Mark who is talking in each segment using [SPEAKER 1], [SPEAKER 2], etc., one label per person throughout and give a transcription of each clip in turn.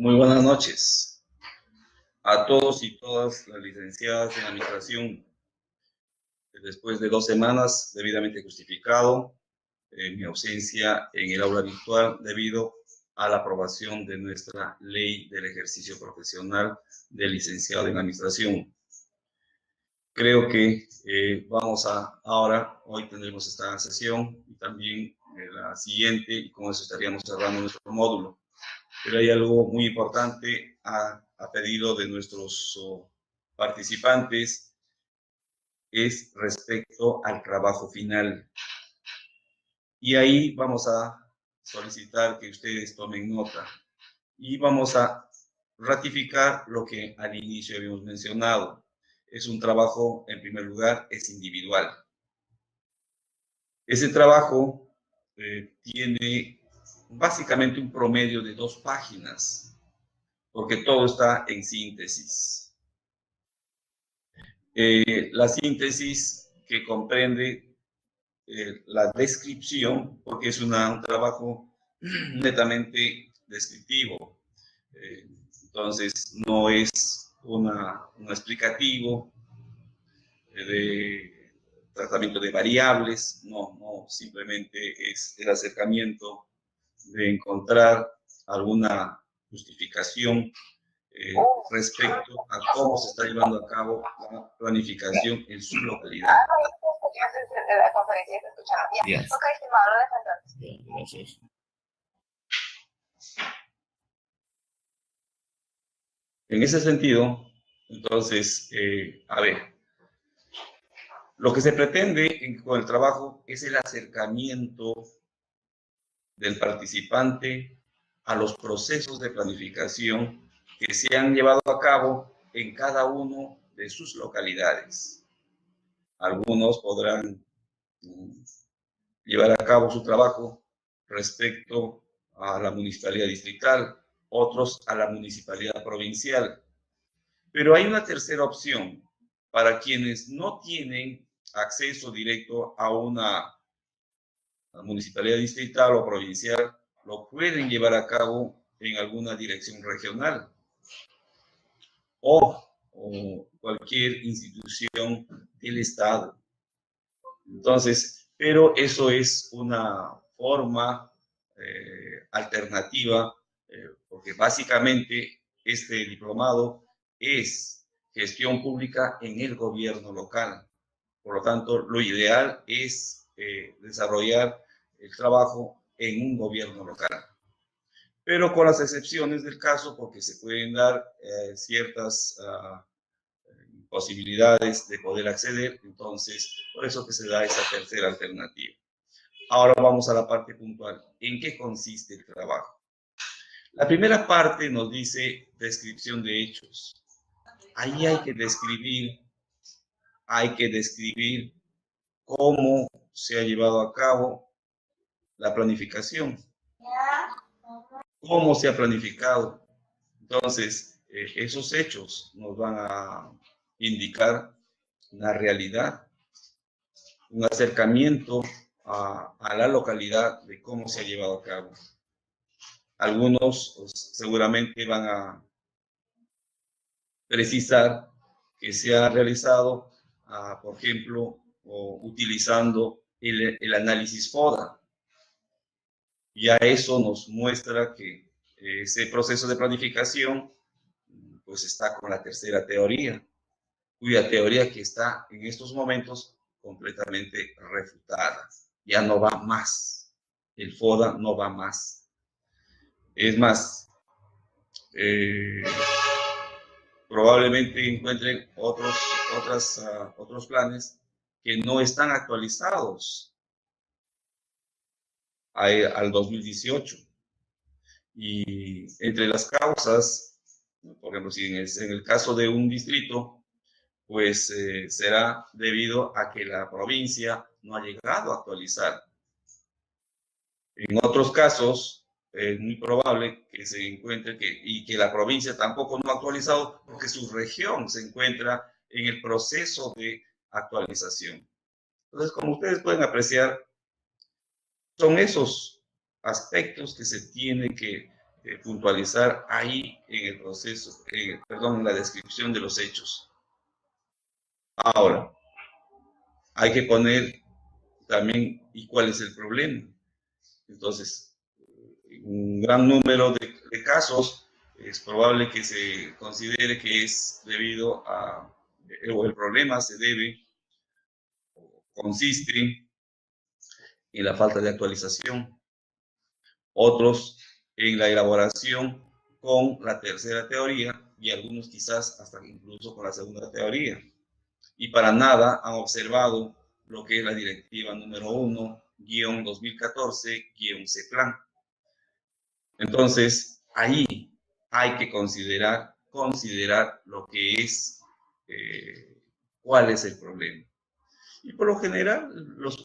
[SPEAKER 1] Muy buenas noches a todos y todas las licenciadas en Administración. Después de 2 semanas debidamente justificado mi ausencia en el aula virtual debido a la aprobación de nuestra ley del ejercicio profesional del licenciado en Administración. Creo que hoy tendremos esta sesión y también la siguiente, y con eso estaríamos cerrando nuestro módulo. Pero hay algo muy importante a pedido de nuestros participantes, es respecto al trabajo final. Y ahí vamos a solicitar que ustedes tomen nota y vamos a ratificar lo que al inicio habíamos mencionado. Es un trabajo, en primer lugar, es individual. Ese trabajo tiene básicamente un promedio de 2 páginas, porque todo está en síntesis. La síntesis que comprende la descripción, porque es un trabajo netamente descriptivo. Entonces, no es un explicativo de tratamiento de variables, no, simplemente es el acercamiento de encontrar alguna justificación respecto a cómo se está llevando a cabo la planificación en su localidad.
[SPEAKER 2] Yes.
[SPEAKER 3] Ok, estimado, lo dejo entonces.
[SPEAKER 2] Bien, gracias.
[SPEAKER 1] En ese sentido, entonces, lo que se pretende con el trabajo es el acercamiento del participante a los procesos de planificación que se han llevado a cabo en cada uno de sus localidades. Algunos podrán llevar a cabo su trabajo respecto a la municipalidad distrital, otros a la municipalidad provincial. Pero hay una tercera opción para quienes no tienen acceso directo a una municipalidad distrital o provincial, lo pueden llevar a cabo en alguna dirección regional o cualquier institución del Estado. Entonces, pero eso es una forma alternativa, porque básicamente este diplomado es gestión pública en el gobierno local. Por lo tanto, lo ideal es desarrollar el trabajo en un gobierno local. Pero con las excepciones del caso, porque se pueden dar ciertas posibilidades de poder acceder, entonces, por eso que se da esa tercera alternativa. Ahora vamos a la parte puntual. ¿En qué consiste el trabajo? La primera parte nos dice descripción de hechos. Ahí hay que describir cómo se ha llevado a cabo la planificación, cómo se ha planificado. Entonces, esos hechos nos van a indicar una realidad, un acercamiento a la localidad de cómo se ha llevado a cabo. Algunos pues, seguramente van a precisar que se ha realizado, por ejemplo, utilizando el análisis FODA. Ya eso nos muestra que ese proceso de planificación pues está con la tercera teoría, cuya teoría que está en estos momentos completamente refutada. Ya no va más. El FODA no va más. Es más, probablemente encuentren otros planes que no están actualizados al 2018. Y entre las causas, por ejemplo, si en el caso de un distrito, pues será debido a que la provincia no ha llegado a actualizar. En otros casos, es muy probable que se encuentre que la provincia tampoco no ha actualizado porque su región se encuentra en el proceso de actualización. Entonces, como ustedes pueden apreciar, son esos aspectos que se tienen que puntualizar ahí en el proceso, perdón, en la descripción de los hechos. Ahora, hay que poner también y cuál es el problema. Entonces, un gran número de casos es probable que se considere que es debido a, o el problema se debe, o consiste en la falta de actualización. Otros en la elaboración con la tercera teoría y algunos quizás hasta incluso con la segunda teoría. Y para nada han observado lo que es la directiva número 1-2014-CEPLAN. Entonces, ahí hay que considerar lo que es, cuál es el problema. Y por lo general,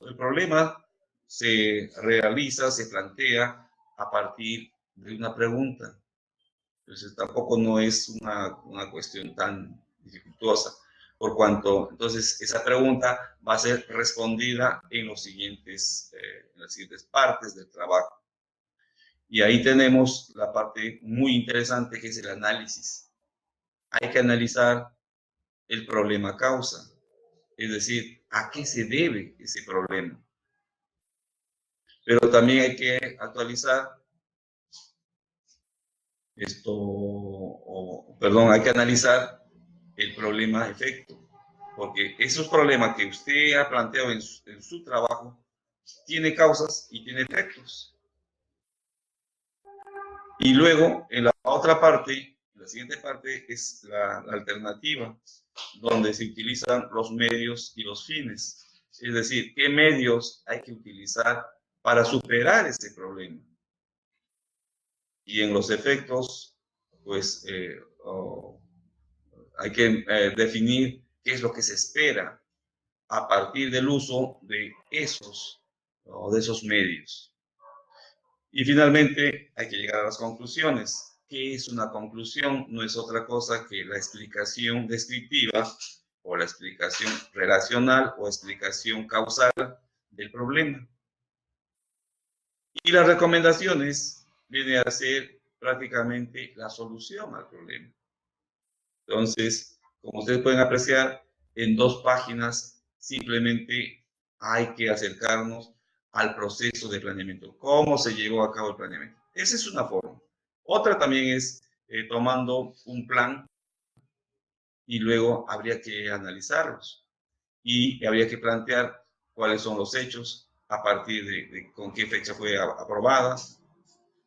[SPEAKER 1] el problema se realiza, se plantea a partir de una pregunta. Entonces, tampoco no es una cuestión tan dificultosa, por cuanto, entonces, esa pregunta va a ser respondida en las siguientes partes del trabajo. Y ahí tenemos la parte muy interesante que es el análisis. Hay que analizar el problema causa, es decir, a qué se debe ese problema. Pero también hay que actualizar hay que analizar el problema-efecto, porque esos problemas que usted ha planteado en su trabajo tiene causas y tiene efectos. Y luego, en la otra parte, la siguiente parte es la alternativa, donde se utilizan los medios y los fines. Es decir, qué medios hay que utilizar para superar ese problema. Y en los efectos, pues hay que definir qué es lo que se espera a partir del uso de esos medios. Y finalmente hay que llegar a las conclusiones. ¿Qué es una conclusión? No es otra cosa que la explicación descriptiva o la explicación relacional o explicación causal del problema. Y las recomendaciones vienen a ser prácticamente la solución al problema. Entonces, como ustedes pueden apreciar, en 2 páginas simplemente hay que acercarnos al proceso de planeamiento, cómo se llevó a cabo el planeamiento. Esa es una forma. Otra también es tomando un plan y luego habría que analizarlos y habría que plantear cuáles son los hechos a partir de con qué fecha fue aprobada,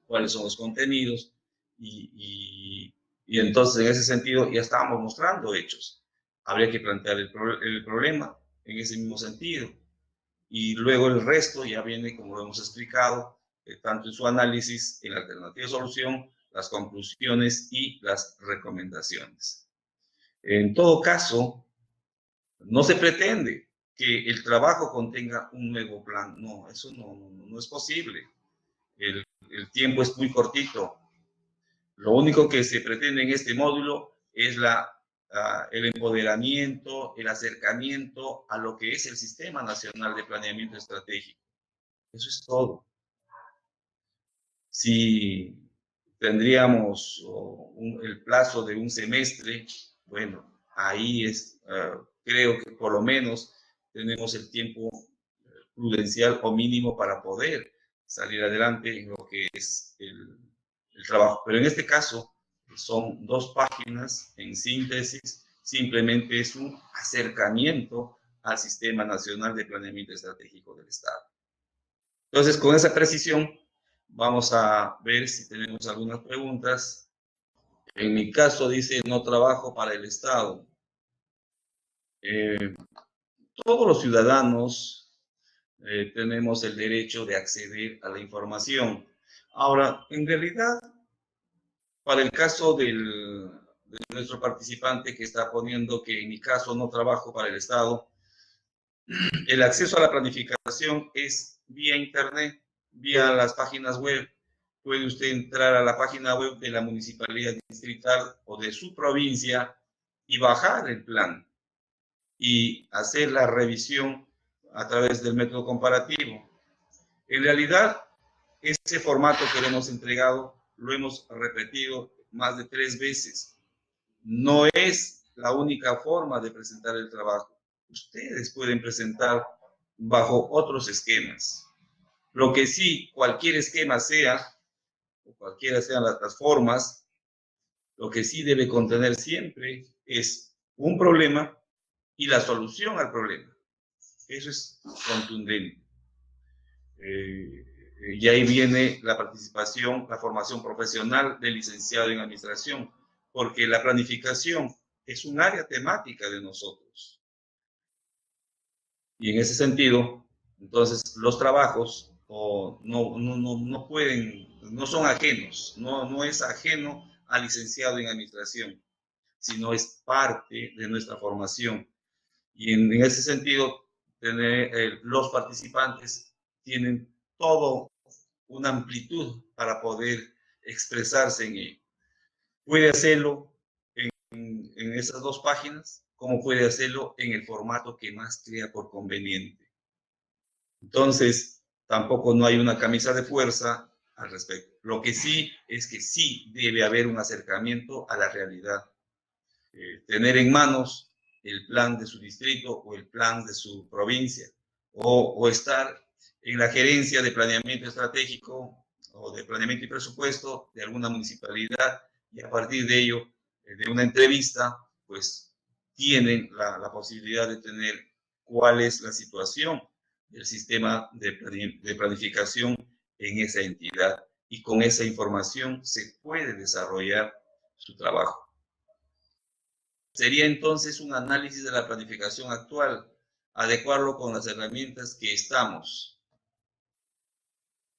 [SPEAKER 1] cuáles son los contenidos y entonces en ese sentido ya estábamos mostrando hechos. Habría que plantear el problema en ese mismo sentido. Y luego el resto ya viene, como lo hemos explicado, tanto en su análisis, en la alternativa de solución, las conclusiones y las recomendaciones. En todo caso, no se pretende que el trabajo contenga un nuevo plan. No, eso no es posible. El tiempo es muy cortito. Lo único que se pretende en este módulo es el empoderamiento, el acercamiento a lo que es el Sistema Nacional de Planeamiento Estratégico. Eso es todo. Si tendríamos el plazo de un semestre, bueno, ahí creo que por lo menos tenemos el tiempo prudencial o mínimo para poder salir adelante en lo que es el trabajo. Pero en este caso son 2 páginas en síntesis, simplemente es un acercamiento al Sistema Nacional de Planeamiento Estratégico del Estado. Entonces, con esa precisión, vamos a ver si tenemos algunas preguntas. En mi caso dice, no trabajo para el Estado. Todos los ciudadanos tenemos el derecho de acceder a la información. Ahora, en realidad, para el caso de nuestro participante que está poniendo que en mi caso no trabajo para el Estado, el acceso a la planificación es vía internet, vía las páginas web. Puede usted entrar a la página web de la municipalidad distrital o de su provincia y bajar el plan y hacer la revisión a través del método comparativo. En realidad, ese formato que le hemos entregado lo hemos repetido más de 3 veces. No es la única forma de presentar el trabajo. Ustedes pueden presentar bajo otros esquemas. Lo que sí, cualquier esquema sea, o cualquiera sean las formas, lo que sí debe contener siempre es un problema y la solución al problema. Eso es contundente. Y ahí viene la participación, la formación profesional del licenciado en administración, porque la planificación es un área temática de nosotros. Y en ese sentido, entonces, los trabajos no pueden, no son ajenos, no es ajeno al licenciado en administración, sino es parte de nuestra formación. Y en ese sentido, los participantes tienen todo una amplitud para poder expresarse en ello. Puede hacerlo en esas 2 páginas, como puede hacerlo en el formato que más crea por conveniente. Entonces, tampoco no hay una camisa de fuerza al respecto. Lo que sí es que sí debe haber un acercamiento a la realidad. Tener en manos el plan de su distrito o el plan de su provincia, o estar en la gerencia de planeamiento estratégico o de planeamiento y presupuesto de alguna municipalidad, y a partir de ello, de una entrevista, pues tienen la posibilidad de tener cuál es la situación del sistema de planificación en esa entidad, y con esa información se puede desarrollar su trabajo. Sería entonces un análisis de la planificación actual, adecuarlo con las herramientas que estamos.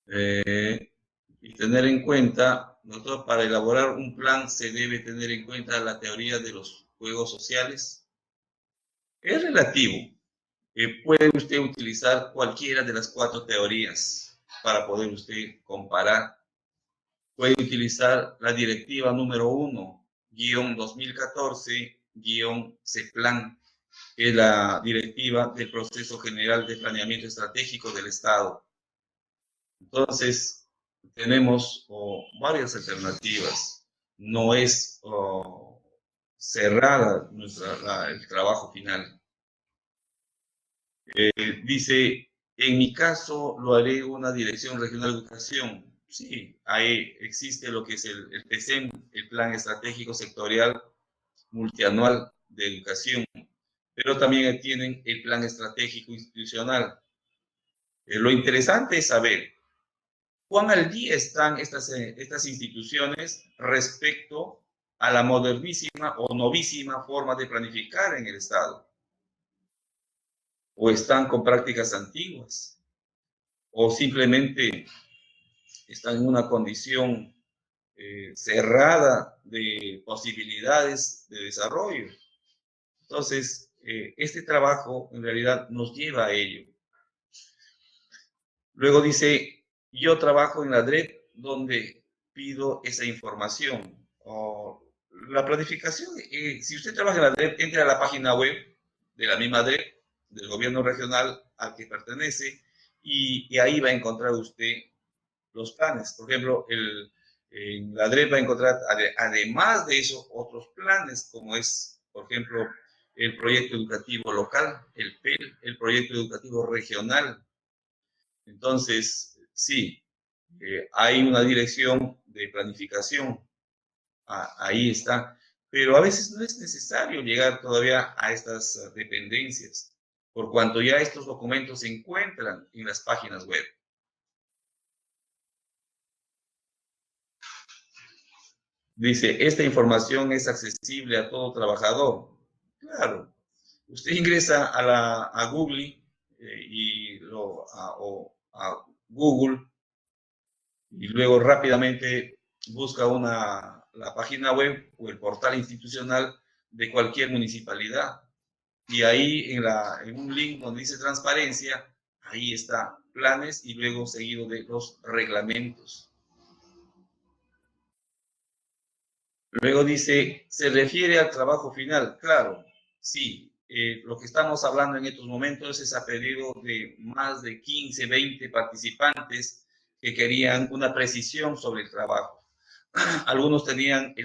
[SPEAKER 1] Y tener en cuenta, nosotros para elaborar un plan se debe tener en cuenta la teoría de los juegos sociales. Es relativo. Puede usted utilizar cualquiera de las 4 teorías para poder usted comparar. Puede utilizar la directiva número 1-2014-CEPLAN, que es la directiva del Proceso General de Planeamiento Estratégico del Estado. Entonces, tenemos varias alternativas. No es cerrada el trabajo final. Dice, en mi caso lo haré una Dirección Regional de Educación. Sí, ahí existe lo que es el PESEM, el Plan Estratégico Sectorial Multianual de Educación, pero también tienen el Plan Estratégico Institucional. Lo interesante es saber cuán al día están estas instituciones respecto a la modernísima o novísima forma de planificar en el Estado. O están con prácticas antiguas, o simplemente están en una condición cerrada de posibilidades de desarrollo. Entonces, este trabajo en realidad nos lleva a ello. Luego dice, yo trabajo en la DREP donde pido esa información. La planificación, si usted trabaja en la DREP, entre a la página web de la misma DREP, del gobierno regional al que pertenece, y ahí va a encontrar usted los planes. Por ejemplo, en la DREP va a encontrar, además de eso, otros planes, como es, por ejemplo, el proyecto educativo local, el PEL, el proyecto educativo regional. Entonces, sí, hay una dirección de planificación, ahí está, pero a veces no es necesario llegar todavía a estas dependencias, por cuanto ya estos documentos se encuentran en las páginas web. Dice, esta información es accesible a todo trabajador. Claro, usted ingresa a Google a Google y luego rápidamente busca la página web o el portal institucional de cualquier municipalidad. Y ahí en un link donde dice transparencia, ahí está planes y luego seguido de los reglamentos. Luego dice, se refiere al trabajo final. Claro, sí, lo que estamos hablando en estos momentos es a pedido de más de 15, 20 participantes que querían una precisión sobre el trabajo. algunos tenían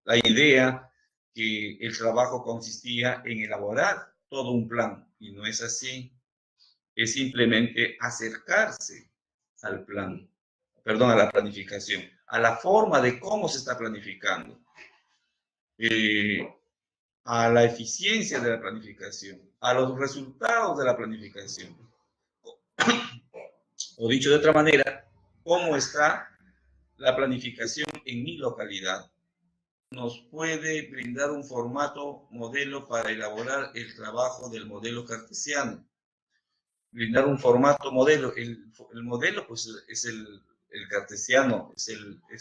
[SPEAKER 1] la idea que el trabajo consistía en elaborar todo un plan, y no es así. Es simplemente acercarse al plan, perdón, a la planificación, a la forma de cómo se está planificando, a la eficiencia de la planificación, a los resultados de la planificación. O dicho de otra manera, cómo está la planificación en mi localidad. Nos puede brindar un formato modelo para elaborar el trabajo del modelo cartesiano. Brindar un formato modelo. El modelo pues es el cartesiano, es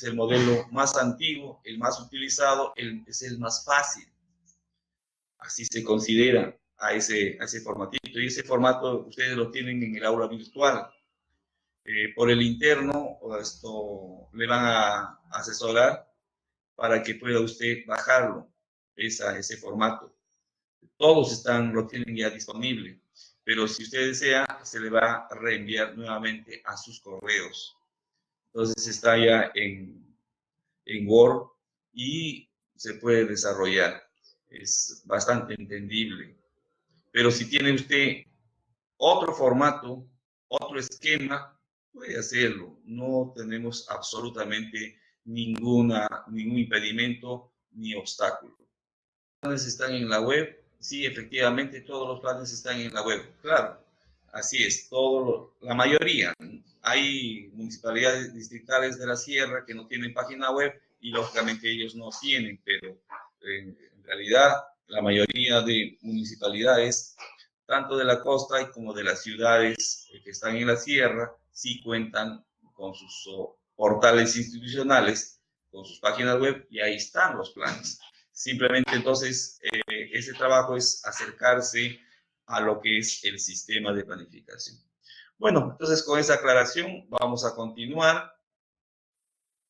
[SPEAKER 1] el modelo más antiguo, el más utilizado, es el más fácil. Así se considera a ese formatito. Y ese formato ustedes lo tienen en el aula virtual. Por el interno le van a asesorar para que pueda usted bajarlo, ese formato. Todos lo tienen ya disponible, pero si usted desea, se le va a reenviar nuevamente a sus correos. Entonces está ya en Word y se puede desarrollar. Es bastante entendible. Pero si tiene usted otro formato, otro esquema, puede hacerlo. No tenemos absolutamente ningún impedimento ni obstáculo. Los planes están en la web. Sí, efectivamente, todos los planes están en la web. Claro, así es, la mayoría. Hay municipalidades distritales de la sierra que no tienen página web y lógicamente ellos no tienen, pero en realidad la mayoría de municipalidades, tanto de la costa como de las ciudades que están en la sierra, sí cuentan con sus portales institucionales, con sus páginas web, y ahí están los planes. Simplemente entonces ese trabajo es acercarse a lo que es el sistema de planificación. Bueno, entonces con esa aclaración vamos a continuar.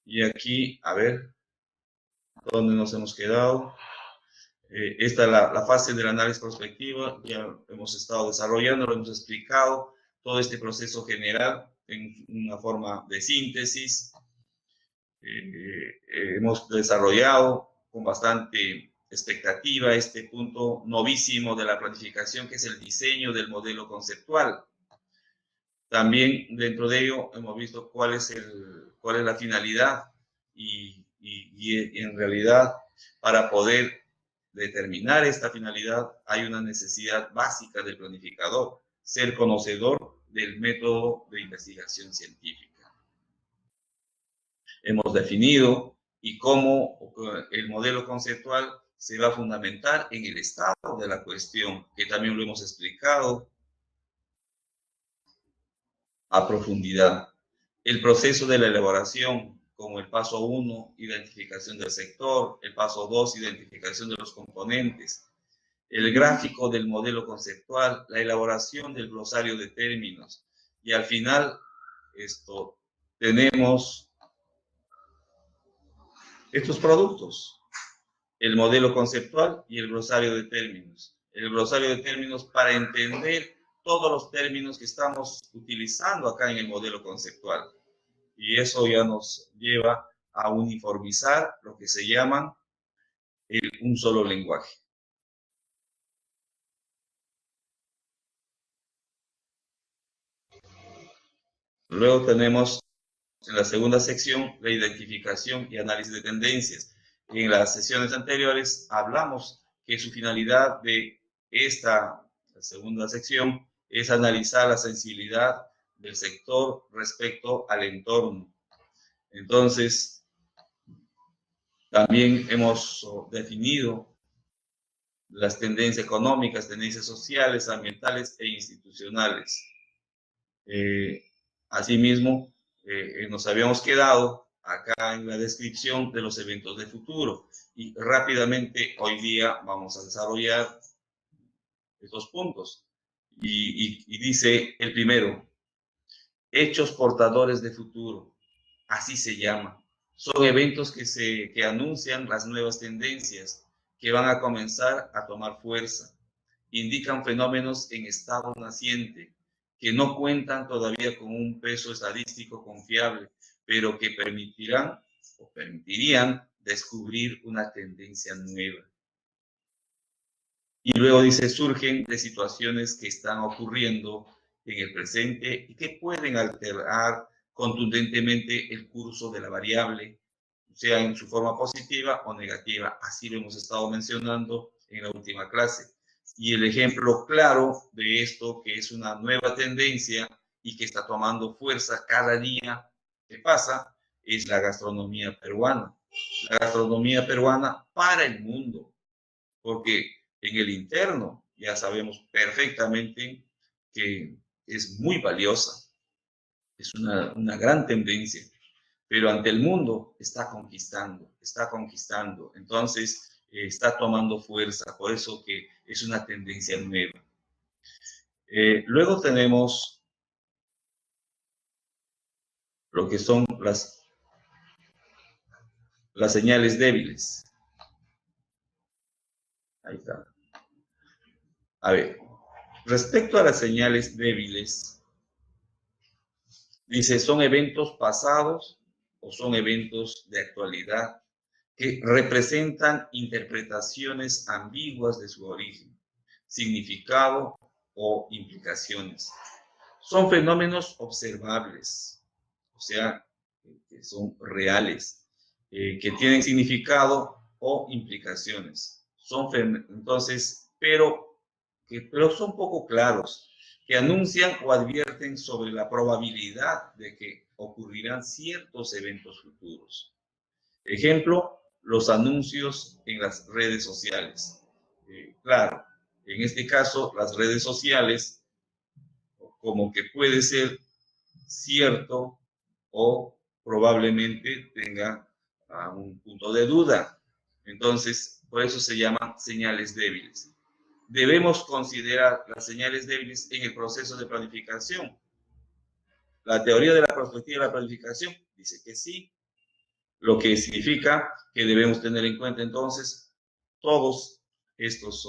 [SPEAKER 1] Y aquí, a ver, ¿dónde nos hemos quedado? Esta es la fase del análisis prospectivo. Ya hemos estado desarrollando, lo hemos explicado, todo este proceso general en una forma de síntesis. Hemos desarrollado con bastante expectativa este punto novísimo de la planificación, que es el diseño del modelo conceptual. También dentro de ello hemos visto cuál es la finalidad y en realidad para poder determinar esta finalidad hay una necesidad básica del planificador, ser conocedor del método de investigación científica. Hemos definido y cómo el modelo conceptual se va a fundamentar en el estado de la cuestión, que también lo hemos explicado a profundidad. El proceso de la elaboración, como el paso 1, identificación del sector, el paso 2, identificación de los componentes, el gráfico del modelo conceptual, la elaboración del glosario de términos, y al final tenemos estos productos: el modelo conceptual y el glosario de términos. El glosario de términos para entender todos los términos que estamos utilizando acá en el modelo conceptual. Y eso ya nos lleva a uniformizar lo que se llama un solo lenguaje. Luego tenemos en la segunda sección la identificación y análisis de tendencias. En las sesiones anteriores hablamos que su finalidad de esta segunda sección es analizar la sensibilidad del sector respecto al entorno. Entonces, también hemos definido las tendencias económicas, tendencias sociales, ambientales e institucionales. Asimismo, nos habíamos quedado acá en la descripción de los eventos de futuro, y rápidamente hoy día vamos a desarrollar estos puntos. Y dice el primero: hechos portadores de futuro, así se llama. Son eventos que anuncian las nuevas tendencias que van a comenzar a tomar fuerza. Indican fenómenos en estado naciente, que no cuentan todavía con un peso estadístico confiable, pero que permitirán o permitirían descubrir una tendencia nueva. Y luego dice, surgen de situaciones que están ocurriendo en el presente y que pueden alterar contundentemente el curso de la variable, sea en su forma positiva o negativa. Así lo hemos estado mencionando en la última clase. Y el ejemplo claro de esto, que es una nueva tendencia y que está tomando fuerza cada día que pasa, es la gastronomía peruana. La gastronomía peruana para el mundo, porque en el interno ya sabemos perfectamente que es muy valiosa, es una gran tendencia, pero ante el mundo está conquistando, entonces está tomando fuerza, por eso que es una tendencia nueva. Luego tenemos lo que son las señales débiles. Ahí está. A ver, respecto a las señales débiles, dice, son eventos pasados o son eventos de actualidad que representan interpretaciones ambiguas de su origen, significado o implicaciones. Son fenómenos observables, o sea, que son reales, que tienen significado o implicaciones. Entonces, pero son poco claros, que anuncian o advierten sobre la probabilidad de que ocurrirán ciertos eventos futuros. Ejemplo, los anuncios en las redes sociales. Claro, en este caso, las redes sociales, como que puede ser cierto o probablemente tenga un punto de duda. Entonces, por eso se llaman señales débiles. Debemos considerar las señales débiles en el proceso de planificación. La teoría de la perspectiva de la planificación dice que sí, lo que significa que debemos tener en cuenta entonces todos estos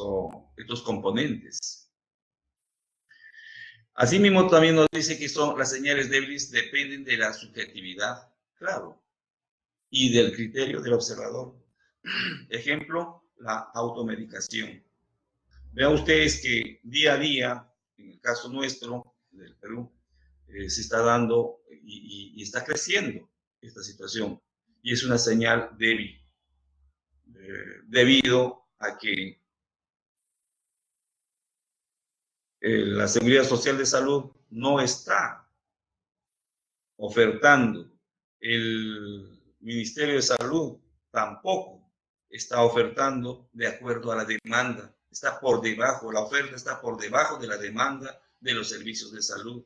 [SPEAKER 1] componentes. Asimismo, también nos dice que las señales débiles dependen de la subjetividad, claro, y del criterio del observador. Ejemplo, la automedicación. Vean ustedes que día a día, en el caso nuestro, del Perú, se está dando y está creciendo esta situación. Y es una señal débil, debido a que la Seguridad Social de Salud no está ofertando, el Ministerio de Salud tampoco está ofertando de acuerdo a la demanda, está por debajo, la oferta está por debajo de la demanda de los servicios de salud.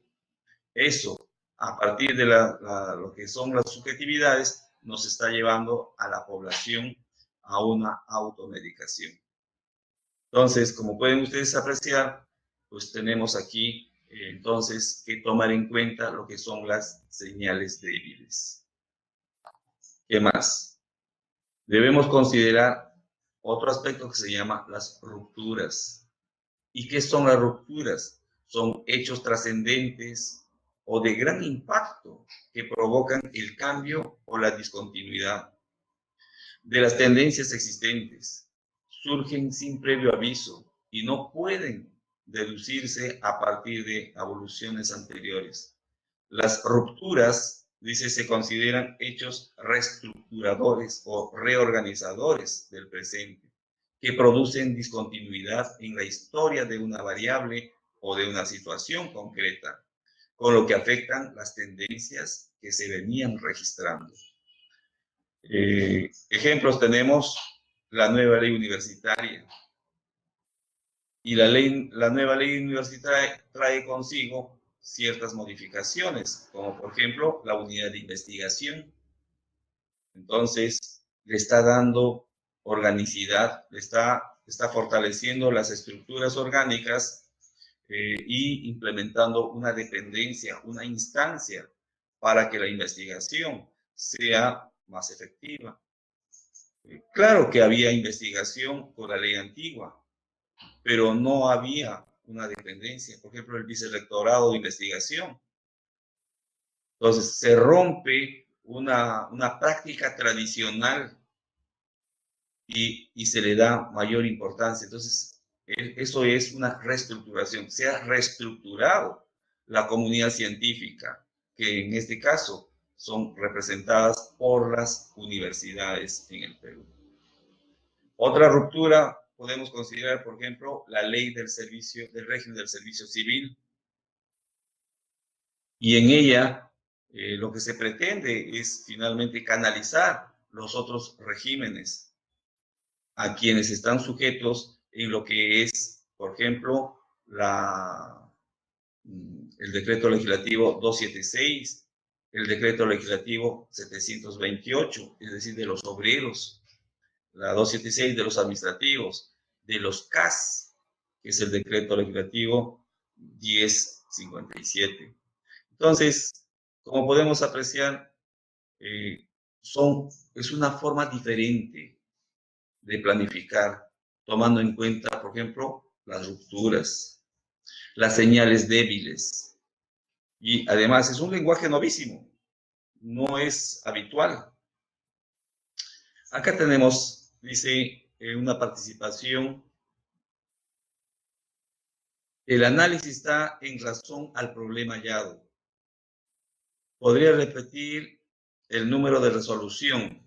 [SPEAKER 1] Eso, a partir de lo que son las subjetividades, nos está llevando a la población a una automedicación. Entonces, como pueden ustedes apreciar, pues tenemos aquí entonces que tomar en cuenta lo que son las señales débiles. ¿Qué más? Debemos considerar otro aspecto que se llama las rupturas. ¿Y qué son las rupturas? Son hechos trascendentes o de gran impacto que provocan el cambio o la discontinuidad de las tendencias existentes. Surgen sin previo aviso y no pueden deducirse a partir de evoluciones anteriores. Las rupturas, dice, se consideran hechos reestructuradores o reorganizadores del presente, que producen discontinuidad en la historia de una variable o de una situación concreta, con lo que afectan las tendencias que se venían registrando. Ejemplos tenemos la nueva ley universitaria. Y la nueva ley universitaria trae consigo ciertas modificaciones, como por ejemplo la unidad de investigación. Entonces, le está dando organicidad, está fortaleciendo las estructuras orgánicas y implementando una dependencia, una instancia para que la investigación sea más efectiva. Claro que había investigación con la ley antigua, pero no había una dependencia. Por ejemplo, el vicerrectorado de investigación. Entonces, se rompe una práctica tradicional y se le da mayor importancia. Entonces, eso es una reestructuración. Se ha reestructurado la comunidad científica, que en este caso son representadas por las universidades en el Perú. Otra ruptura podemos considerar, por ejemplo, la ley del régimen del servicio civil. Y en ella lo que se pretende es finalmente canalizar los otros regímenes a quienes están sujetos en lo que es, por ejemplo, el decreto legislativo 276, el decreto legislativo 728, es decir, de los obreros, la 276 de los administrativos, de los CAS, que es el decreto legislativo 1057. Entonces, como podemos apreciar, es una forma diferente de planificar, tomando en cuenta, por ejemplo, las rupturas, las señales débiles. Y además es un lenguaje novísimo, no es habitual. Acá tenemos, dice, una participación. El análisis está en razón al problema hallado. Podría repetir el número de resolución.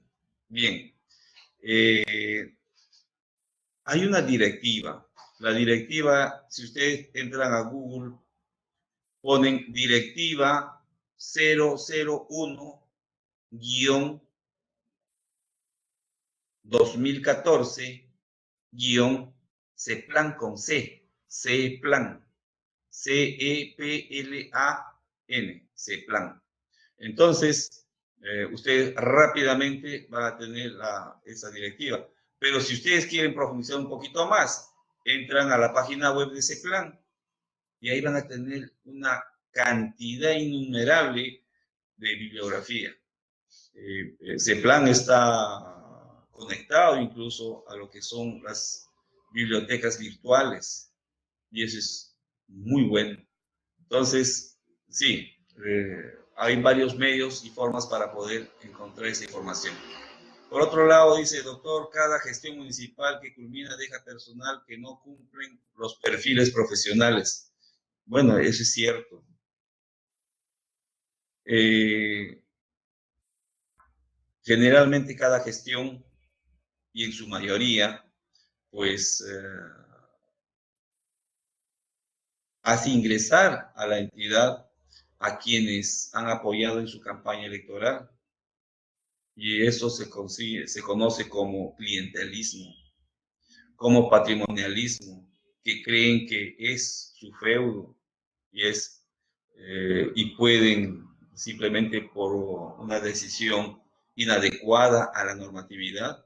[SPEAKER 1] Bien, hay una directiva. La directiva, si ustedes entran a Google, ponen directiva 001-2014-CEPLAN con C, CEPLAN, CEPLAN, CEPLAN. Entonces, ustedes rápidamente van a tener esa directiva. Pero si ustedes quieren profundizar un poquito más, entran a la página web de CEPLAN y ahí van a tener una cantidad innumerable de bibliografía. CEPLAN está conectado incluso a lo que son las bibliotecas virtuales y eso es muy bueno. Entonces, sí, hay varios medios y formas para poder encontrar esa información. Por otro lado, dice, doctor, cada gestión municipal que culmina deja personal que no cumplen los perfiles profesionales. Bueno, eso es cierto. Generalmente cada gestión, y en su mayoría, pues hace ingresar a la entidad a quienes han apoyado en su campaña electoral. Y eso se conoce como clientelismo, como patrimonialismo, que creen que es su feudo y pueden simplemente por una decisión inadecuada a la normatividad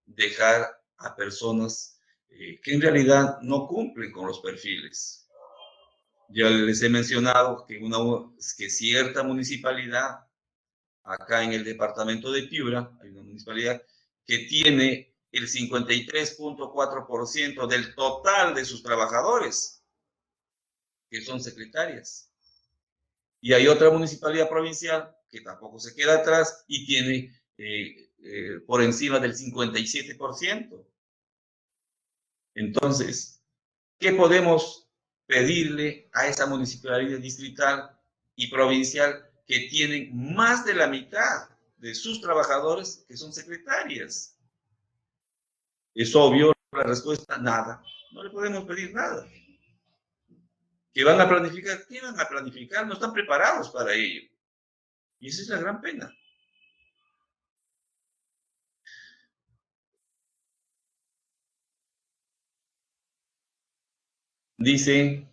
[SPEAKER 1] dejar a personas que en realidad no cumplen con los perfiles. Ya les he mencionado que cierta municipalidad, acá en el departamento de Piura, hay una municipalidad que tiene el 53.4% del total de sus trabajadores, que son secretarias. Y hay otra municipalidad provincial que tampoco se queda atrás y tiene por encima del 57%. Entonces, ¿qué podemos pedirle a esa municipalidad distrital y provincial que tienen más de la mitad de sus trabajadores que son secretarias? Es obvio la respuesta, nada. No le podemos pedir nada. ¿Que van a planificar? ¿Qué van a planificar? No están preparados para ello. Y esa es la gran pena. Dice,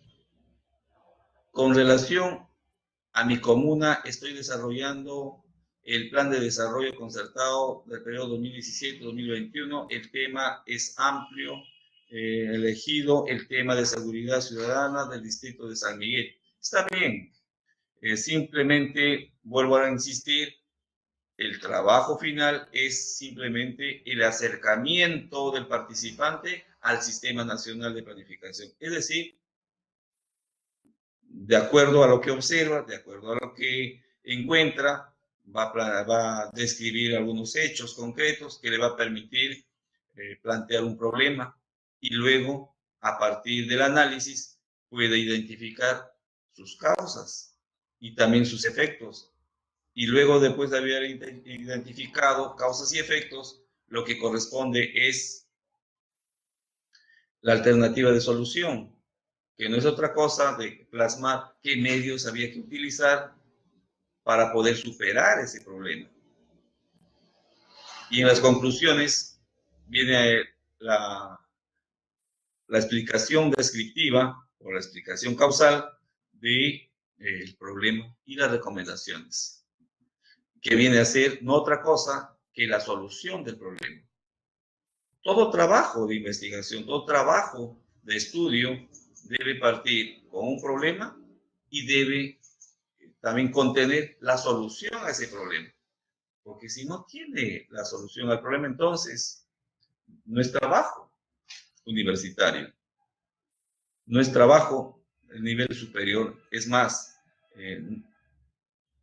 [SPEAKER 1] con relación a mi comuna, estoy desarrollando el plan de desarrollo concertado del periodo 2017-2021. El tema es amplio, elegido el tema de seguridad ciudadana del distrito de San Miguel. Está bien, simplemente vuelvo a insistir, el trabajo final es simplemente el acercamiento del participante al Sistema Nacional de Planificación. Es decir, de acuerdo a lo que observa, de acuerdo a lo que encuentra, va a describir algunos hechos concretos que le va a permitir plantear un problema y luego, a partir del análisis, puede identificar sus causas y también sus efectos. Y luego, después de haber identificado causas y efectos, lo que corresponde es la alternativa de solución, que no es otra cosa de plasmar qué medios había que utilizar para poder superar ese problema. Y en las conclusiones viene la explicación descriptiva o la explicación causal del problema y las recomendaciones, que viene a ser no otra cosa que la solución del problema. Todo trabajo de investigación, todo trabajo de estudio debe partir con un problema y debe también contener la solución a ese problema. Porque si no tiene la solución al problema, entonces no es trabajo universitario, no es trabajo a nivel superior, es más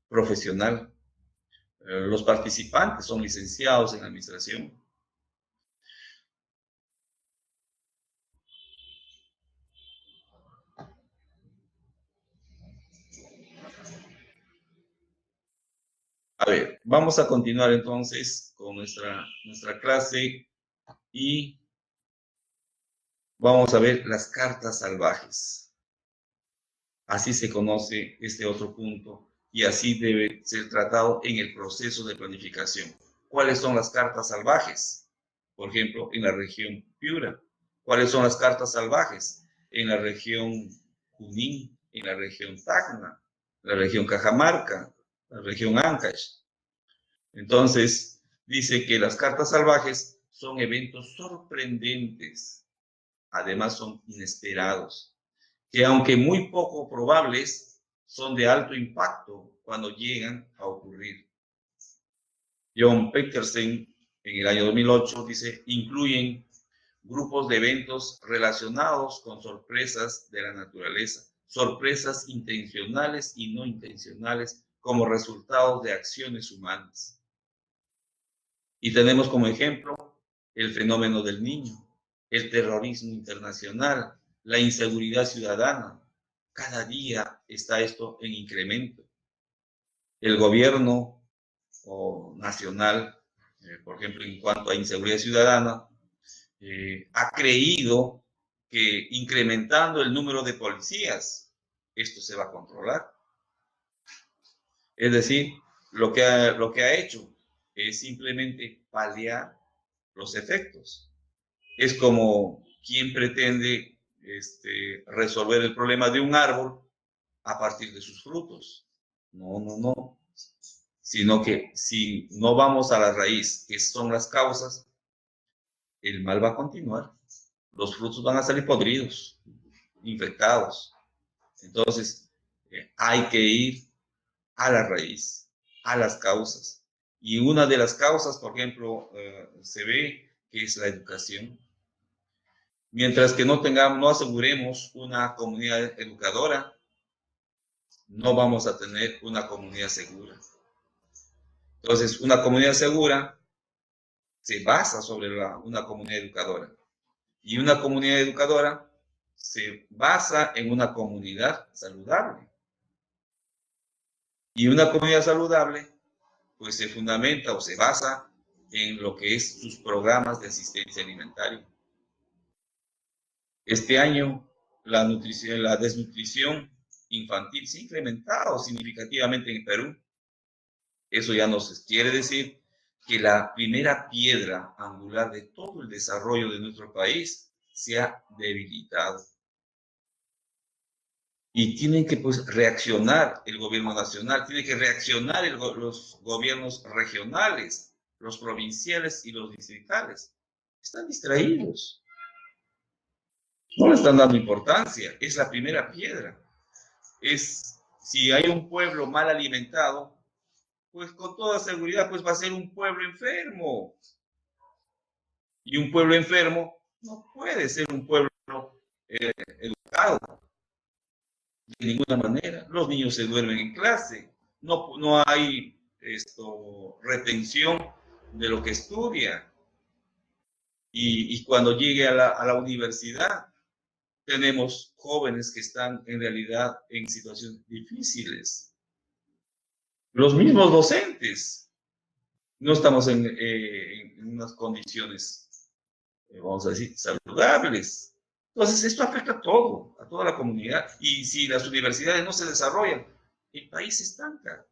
[SPEAKER 1] profesional. Los participantes son licenciados en administración. A ver, vamos a continuar entonces con nuestra clase y vamos a ver las cartas salvajes. Así se conoce este otro punto y así debe ser tratado en el proceso de planificación. ¿Cuáles son las cartas salvajes? Por ejemplo, en la región Piura. ¿Cuáles son las cartas salvajes? En la región Junín, en la región Tacna, la región Cajamarca, la región Ancash. Entonces, dice que las cartas salvajes son eventos sorprendentes, además son inesperados, que aunque muy poco probables, son de alto impacto cuando llegan a ocurrir. John Petersen, en el año 2008, dice, incluyen grupos de eventos relacionados con sorpresas de la naturaleza, sorpresas intencionales y no intencionales como resultado de acciones humanas. Y tenemos como ejemplo el fenómeno del Niño, el terrorismo internacional, la inseguridad ciudadana. Cada día está esto en incremento. El gobierno nacional, por ejemplo, en cuanto a inseguridad ciudadana, ha creído que incrementando el número de policías, esto se va a controlar. Es decir, lo que ha hecho es simplemente paliar los efectos. Es como quien pretende resolver el problema de un árbol a partir de sus frutos. No. Sino que si no vamos a la raíz, que son las causas, el mal va a continuar. Los frutos van a salir podridos, infectados. Entonces, hay que ir a la raíz, a las causas. Y una de las causas, por ejemplo, se ve que es la educación. Mientras que no aseguremos una comunidad educadora, no vamos a tener una comunidad segura. Entonces, una comunidad segura se basa sobre una comunidad educadora. Y una comunidad educadora se basa en una comunidad saludable. Y una comunidad saludable, pues se fundamenta o se basa en lo que es sus programas de asistencia alimentaria. Este año, la desnutrición infantil se ha incrementado significativamente en Perú. Eso ya nos quiere decir que la primera piedra angular de todo el desarrollo de nuestro país se ha debilitado. Y tienen que reaccionar el gobierno nacional, tiene que reaccionar los gobiernos regionales, los provinciales y los distritales. Están distraídos. No le están dando importancia. Es la primera piedra. Si hay un pueblo mal alimentado, pues con toda seguridad pues va a ser un pueblo enfermo. Y un pueblo enfermo no puede ser un pueblo educado. De ninguna manera. Los niños se duermen en clase. No hay retención de lo que estudia. Y cuando llegue a la universidad, tenemos jóvenes que están en realidad en situaciones difíciles. Los mismos docentes no estamos en unas condiciones, vamos a decir, saludables. Entonces, esto afecta a todo, a toda la comunidad. Y si las universidades no se desarrollan, el país se estanca.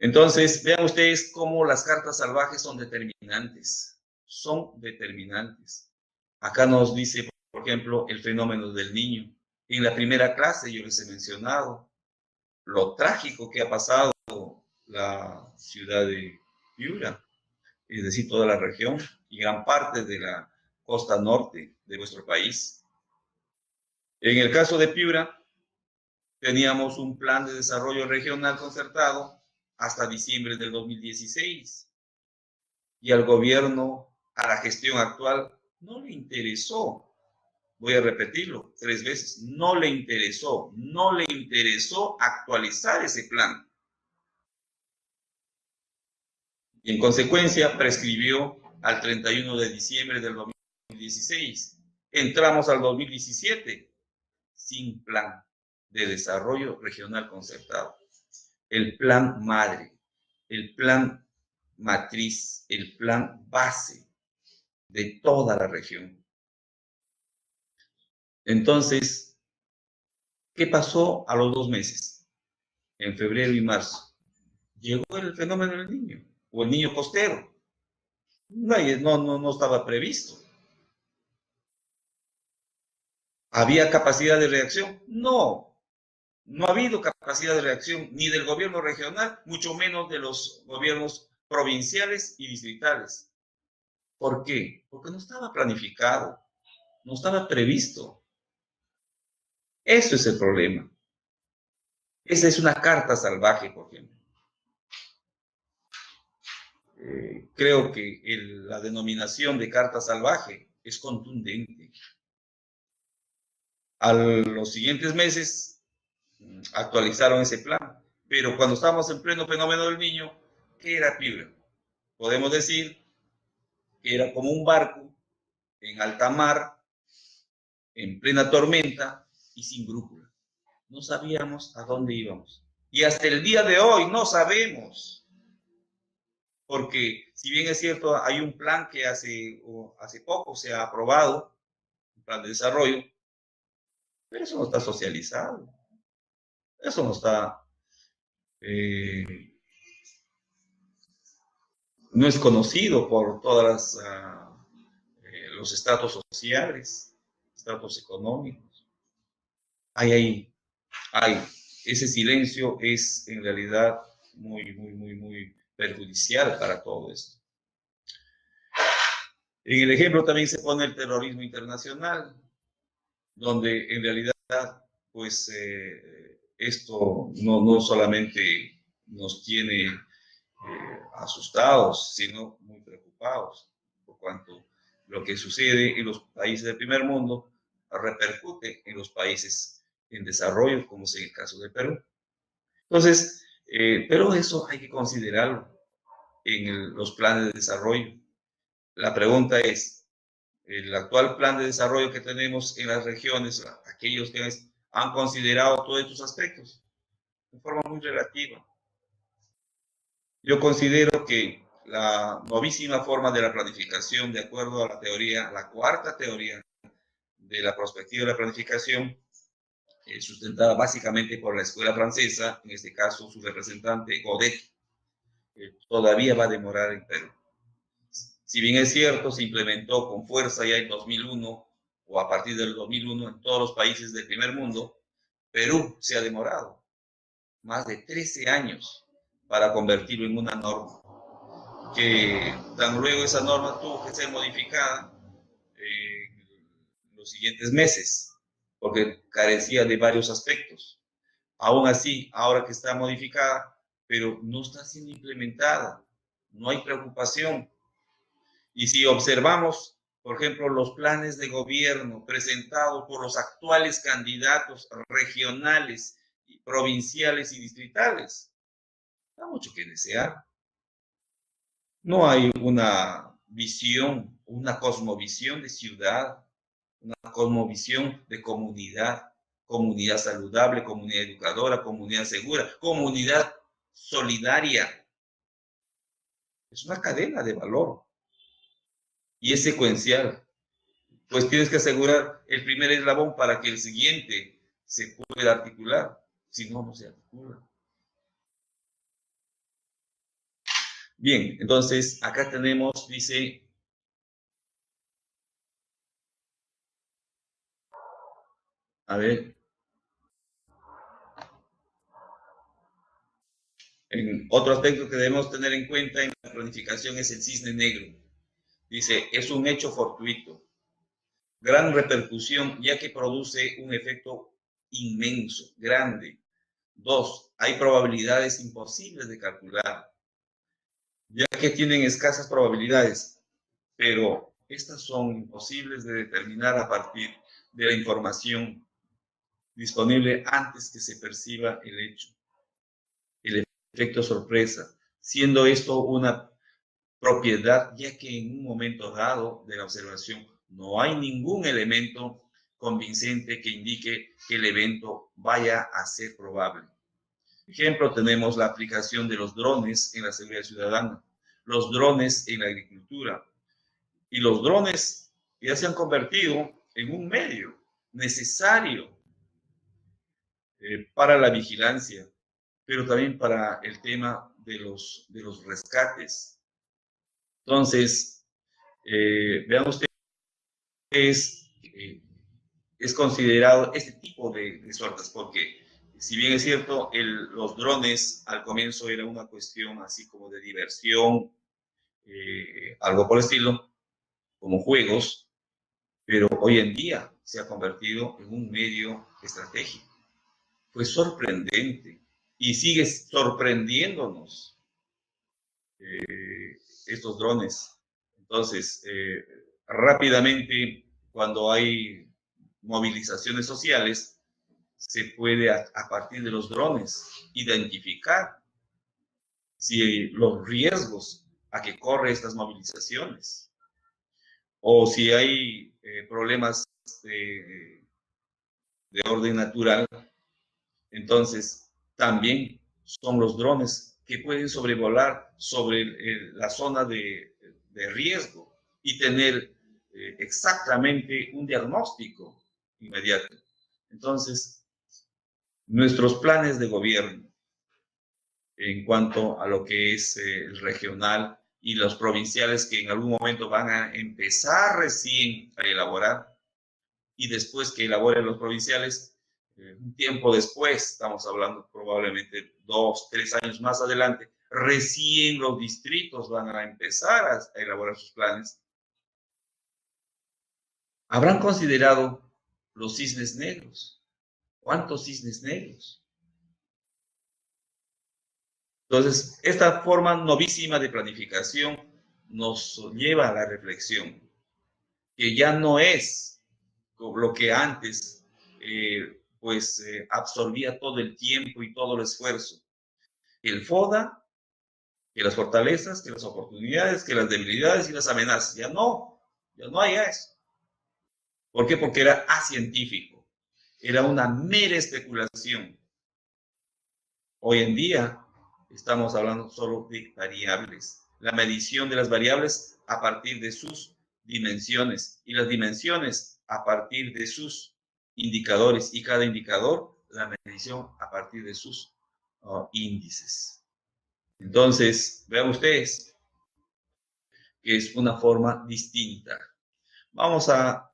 [SPEAKER 1] Entonces, vean ustedes cómo las cartas salvajes son determinantes. Son determinantes. Acá nos dice, por ejemplo, el fenómeno del niño. En la primera clase yo les he mencionado lo trágico que ha pasado la ciudad de Piura, es decir, toda la región y gran parte de la costa norte de nuestro país. En el caso de Piura, teníamos un plan de desarrollo regional concertado hasta diciembre del 2016. Y al gobierno, a la gestión actual, no le interesó. Voy a repetirlo 3 veces. No le interesó actualizar ese plan. Y en consecuencia prescribió al 31 de diciembre del 2016. Entramos al 2017 sin plan de desarrollo regional concertado. El plan madre, el plan matriz, el plan base de toda la región. Entonces, ¿qué pasó a los 2 meses? En febrero y marzo. Llegó el fenómeno del niño, o el niño costero. No estaba previsto. ¿Había capacidad de reacción? No ha habido capacidad de reacción ni del gobierno regional, mucho menos de los gobiernos provinciales y distritales. ¿Por qué? Porque no estaba planificado, no estaba previsto. Eso es el problema. Esa es una carta salvaje, por ejemplo. Creo que la denominación de carta salvaje es contundente. A los siguientes meses actualizaron ese plan, pero cuando estábamos en pleno fenómeno del niño, ¿qué era Piura? Podemos decir que era como un barco en alta mar, en plena tormenta y sin brújula. No sabíamos a dónde íbamos. Y hasta el día de hoy no sabemos. Porque si bien es cierto, hay un plan que hace poco se ha aprobado, un plan de desarrollo, pero eso no está socializado. Eso no está... no es conocido por todas los estratos sociales, estratos económicos. Hay ese silencio es en realidad muy perjudicial para todo esto. En el ejemplo también se pone el terrorismo internacional, donde en realidad pues esto no solamente nos tiene asustados, sino muy preocupados, por cuanto lo que sucede en los países del primer mundo repercute en los países en desarrollo, como es el caso de Perú. Entonces, pero eso hay que considerarlo en los planes de desarrollo. La pregunta es, ¿el actual plan de desarrollo que tenemos en las regiones, aquellos que han considerado todos estos aspectos? De forma muy relativa. Yo considero que la novísima forma de la planificación, de acuerdo a la teoría, la cuarta teoría de la perspectiva de la planificación, sustentada básicamente por la escuela francesa, en este caso su representante Godet, todavía va a demorar en Perú. Si bien es cierto, se implementó con fuerza ya en 2001 o a partir del 2001 en todos los países del primer mundo, Perú se ha demorado más de 13 años para convertirlo en una norma, que tan luego esa norma tuvo que ser modificada en los siguientes meses, porque carecía de varios aspectos. Aún así, ahora que está modificada, pero no está siendo implementada, no hay preocupación. Y si observamos, por ejemplo, los planes de gobierno presentados por los actuales candidatos regionales provinciales y distritales. Da mucho que desear. No hay una visión, una cosmovisión de ciudad, una cosmovisión de comunidad, comunidad saludable, comunidad educadora, comunidad segura, comunidad solidaria. Es una cadena de valor y es secuencial. Pues tienes que asegurar el primer eslabón para que el siguiente se pueda articular. Si no, no se articula. Bien, entonces acá tenemos, dice, a ver, en otro aspecto que debemos tener en cuenta en la planificación es el cisne negro. Dice, es un hecho fortuito, gran repercusión, ya que produce un efecto inmenso, grande. 2, hay probabilidades imposibles de calcular, ya que tienen escasas probabilidades, pero estas son imposibles de determinar a partir de la información disponible antes que se perciba el hecho, el efecto sorpresa, siendo esto una propiedad, ya que en un momento dado de la observación no hay ningún elemento convincente que indique que el evento vaya a ser probable. Ejemplo, tenemos la aplicación de los drones en la seguridad ciudadana, los drones en la agricultura, y los drones ya se han convertido en un medio necesario para la vigilancia, pero también para el tema de los rescates. Entonces, vean ustedes, es considerado este tipo de suertes, porque si bien es cierto, los drones al comienzo era una cuestión así como de diversión, algo por el estilo, como juegos, pero hoy en día se ha convertido en un medio estratégico. Fue sorprendente y sigue sorprendiéndonos estos drones. Entonces, rápidamente, cuando hay movilizaciones sociales, se puede a partir de los drones identificar si los riesgos a que corre estas movilizaciones o si hay problemas de orden natural. Entonces, también son los drones que pueden sobrevolar sobre la zona de riesgo y tener exactamente un diagnóstico inmediato. Entonces, nuestros planes de gobierno en cuanto a lo que es el regional y los provinciales que en algún momento van a empezar recién a elaborar, y después que elaboren los provinciales, un tiempo después, estamos hablando probablemente 2, 3 años más adelante, recién los distritos van a empezar a elaborar sus planes. ¿Habrán considerado los cisnes negros? ¿Cuántos cisnes negros? Entonces, esta forma novísima de planificación nos lleva a la reflexión, que ya no es lo que antes absorbía todo el tiempo y todo el esfuerzo. El FODA, que las fortalezas, que las oportunidades, que las debilidades y las amenazas. Ya no hay eso. ¿Por qué? Porque era acientífico, era una mera especulación. Hoy en día estamos hablando solo de variables, la medición de las variables a partir de sus dimensiones y las dimensiones a partir de sus indicadores y cada indicador la medición a partir de sus índices. Entonces, vean ustedes que es una forma distinta. Vamos a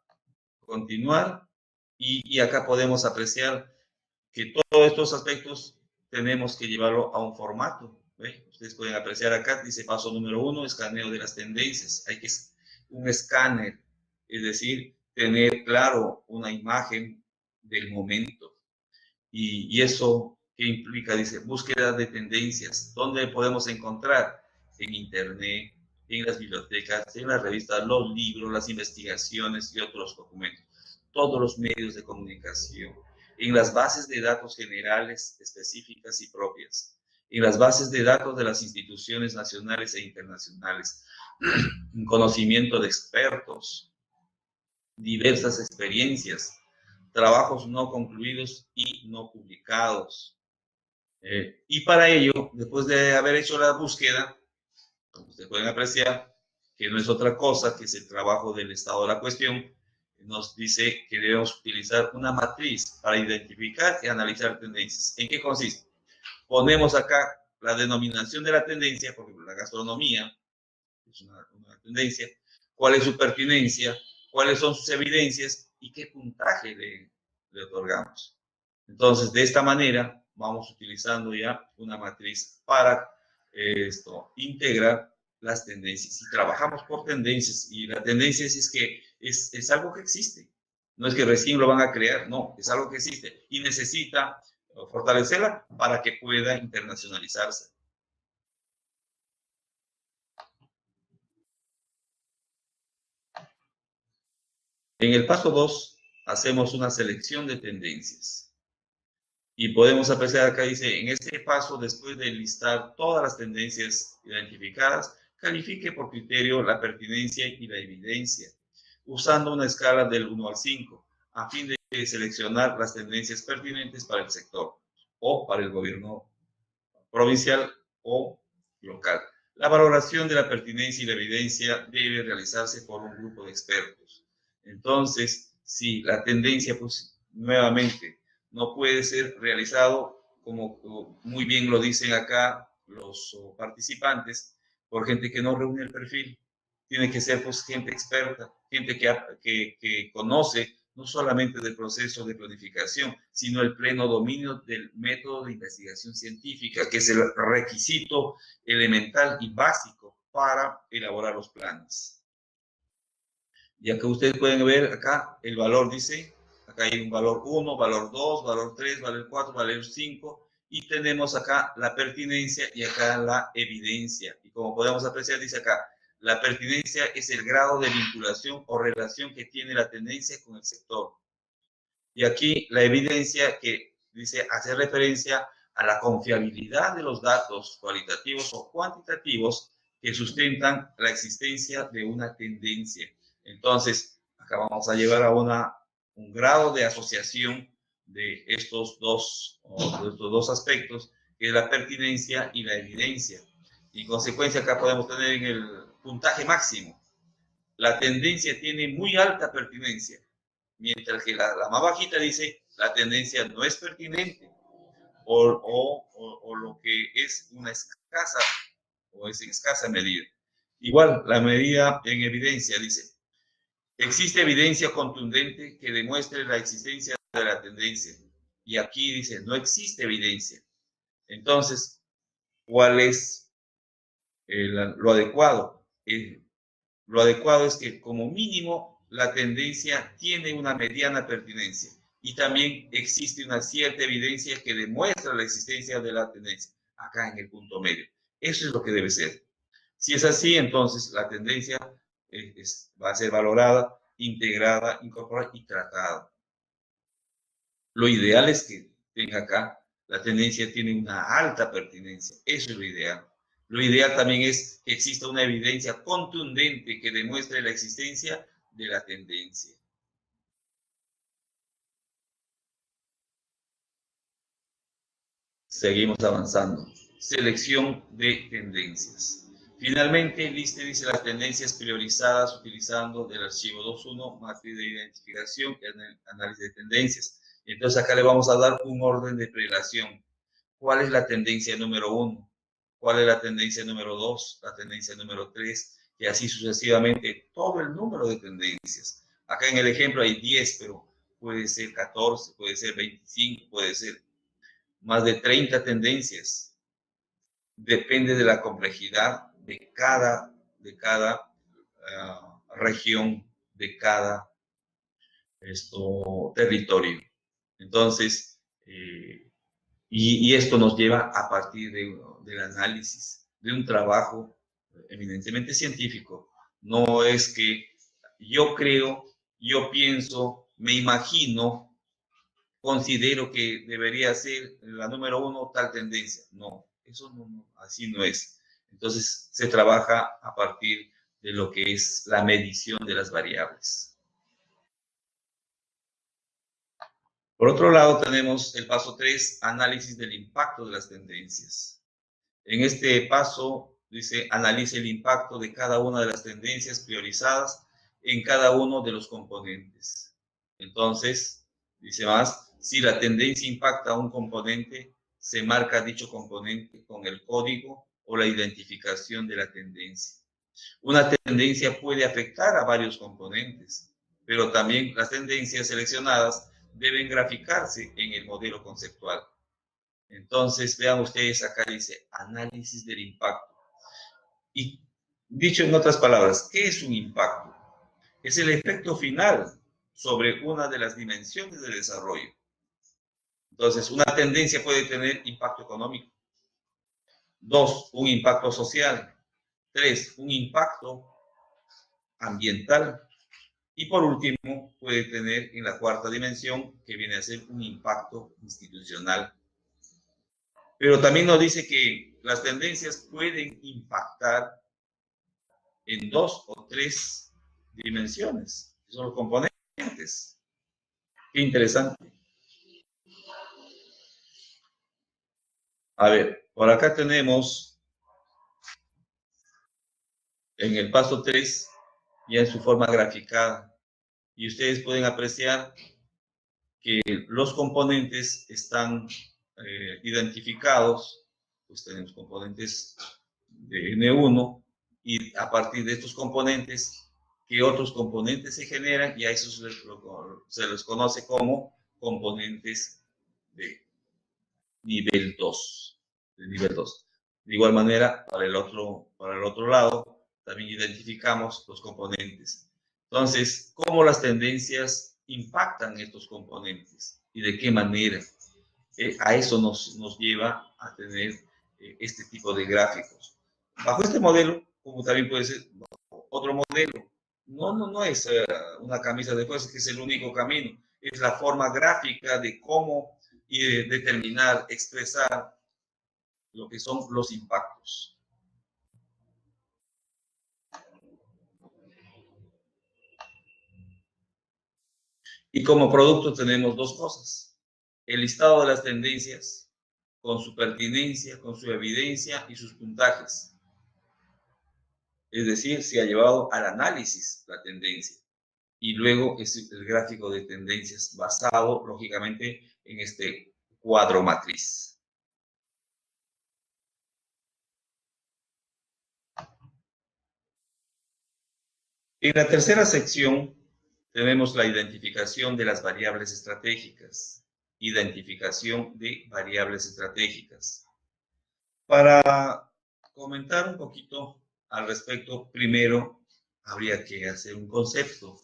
[SPEAKER 1] continuar y acá podemos apreciar que todos estos aspectos tenemos que llevarlo a un formato. ¿Ve? Ustedes pueden apreciar acá, dice paso número 1, escaneo de las tendencias. Hay que un escáner, es decir, tener claro una imagen del momento. Y eso, ¿qué implica? Dice, búsqueda de tendencias. ¿Dónde podemos encontrar? En Internet, en las bibliotecas, en las revistas, los libros, las investigaciones y otros documentos. Todos los medios de comunicación. en las bases de datos generales, específicas y propias, en las bases de datos de las instituciones nacionales e internacionales, en conocimiento de expertos, diversas experiencias, trabajos no concluidos y no publicados. Y para ello, después de haber hecho la búsqueda, como ustedes pueden apreciar, que no es otra cosa que es el trabajo del estado de la cuestión, nos dice que debemos utilizar una matriz para identificar y analizar tendencias. ¿En qué consiste? Ponemos acá la denominación de la tendencia, por ejemplo, la gastronomía es una tendencia, cuál es su pertinencia, cuáles son sus evidencias y qué puntaje le otorgamos. Entonces, de esta manera, vamos utilizando ya una matriz para integrar las tendencias. Y trabajamos por tendencias, y la tendencia es que es algo que existe. No es que recién lo van a crear, no, es algo que existe y necesita fortalecerla para que pueda internacionalizarse. En el paso 2, hacemos una selección de tendencias. Y podemos apreciar acá, dice, en este paso, después de listar todas las tendencias identificadas, califique por criterio la pertinencia y la evidencia, usando una escala del 1 al 5, a fin de seleccionar las tendencias pertinentes para el sector o para el gobierno provincial o local. La valoración de la pertinencia y la evidencia debe realizarse por un grupo de expertos. Entonces, si la tendencia, pues, nuevamente, no puede ser realizado, como muy bien lo dicen acá los participantes, por gente que no reúne el perfil. Tiene que ser, pues, gente experta, gente que conoce no solamente del proceso de planificación, sino el pleno dominio del método de investigación científica, que es el requisito elemental y básico para elaborar los planes. Ya que ustedes pueden ver acá, el valor dice, acá hay un valor 1, valor 2, valor 3, valor 4, valor 5, y tenemos acá la pertinencia y acá la evidencia. Y como podemos apreciar, dice acá, la pertinencia es el grado de vinculación o relación que tiene la tendencia con el sector. Y aquí la evidencia que dice hace referencia a la confiabilidad de los datos cualitativos o cuantitativos que sustentan la existencia de una tendencia. Entonces, acá vamos a llevar a un grado de asociación de estos dos aspectos, que es la pertinencia y la evidencia. Y en consecuencia, acá podemos tener en el puntaje máximo. La tendencia tiene muy alta pertinencia, mientras que la más bajita dice la tendencia no es pertinente o lo que es una escasa o es en escasa medida. Igual, la medida en evidencia dice, existe evidencia contundente que demuestre la existencia de la tendencia. Y aquí dice, no existe evidencia. Entonces, ¿cuál es lo adecuado? Lo adecuado es que como mínimo la tendencia tiene una mediana pertinencia y también existe una cierta evidencia que demuestra la existencia de la tendencia, acá en el punto medio. Eso es lo que debe ser. Si es así, entonces la tendencia va a ser valorada, integrada, incorporada y tratada. Lo ideal es que tenga acá, la tendencia tiene una alta pertinencia. Eso es lo ideal. Lo ideal también es que exista una evidencia contundente que demuestre la existencia de la tendencia. Seguimos avanzando. Selección de tendencias. Finalmente, liste dice las tendencias priorizadas utilizando del archivo 2.1, matriz de identificación y análisis de tendencias. Entonces acá le vamos a dar un orden de prelación. ¿Cuál es la tendencia número 1? ¿Cuál es la tendencia número 2? La tendencia número 3, y así sucesivamente, todo el número de tendencias. Acá en el ejemplo hay 10, pero puede ser 14, puede ser 25, puede ser más de 30 tendencias. Depende de la complejidad de cada región, de cada territorio. Entonces, y esto nos lleva a partir del análisis, de un trabajo eminentemente científico. No es que yo creo, yo pienso, me imagino, considero que debería ser la número 1 tal tendencia. No, eso así no es. Entonces, se trabaja a partir de lo que es la medición de las variables. Por otro lado, tenemos el paso 3, análisis del impacto de las tendencias. En este paso, dice, analice el impacto de cada una de las tendencias priorizadas en cada uno de los componentes. Entonces, dice más, si la tendencia impacta a un componente, se marca dicho componente con el código o la identificación de la tendencia. Una tendencia puede afectar a varios componentes, pero también las tendencias seleccionadas deben graficarse en el modelo conceptual. Entonces, vean ustedes, acá dice análisis del impacto. Y dicho en otras palabras, ¿qué es un impacto? Es el efecto final sobre una de las dimensiones del desarrollo. Entonces, una tendencia puede tener impacto económico. 2, un impacto social. 3, un impacto ambiental. Y por último, puede tener en la cuarta dimensión, que viene a ser un impacto institucional. Pero también nos dice que las tendencias pueden impactar en 2 o 3 dimensiones, que son los componentes. Qué interesante. A ver, por acá tenemos en el paso 3, ya en su forma graficada, y ustedes pueden apreciar que los componentes están identificados, pues tenemos componentes de N1, y a partir de estos componentes, ¿qué otros componentes se generan? Y a esos se les conoce como componentes de nivel 2. De nivel 2. De igual manera, para el otro lado, también identificamos los componentes. Entonces, ¿cómo las tendencias impactan estos componentes? ¿Y de qué manera? A eso nos lleva a tener este tipo de gráficos. Bajo este modelo, como también puede ser otro modelo, no es una camisa de fuerza, que es el único camino, es la forma gráfica de cómo determinar, expresar lo que son los impactos. Y como producto tenemos dos cosas: el listado de las tendencias, con su pertinencia, con su evidencia y sus puntajes. Es decir, se ha llevado al análisis la tendencia. Y luego es el gráfico de tendencias basado, lógicamente, en este cuadro matriz. En la tercera sección tenemos la identificación de las variables estratégicas. Identificación de variables estratégicas. Para comentar un poquito al respecto, primero habría que hacer un concepto.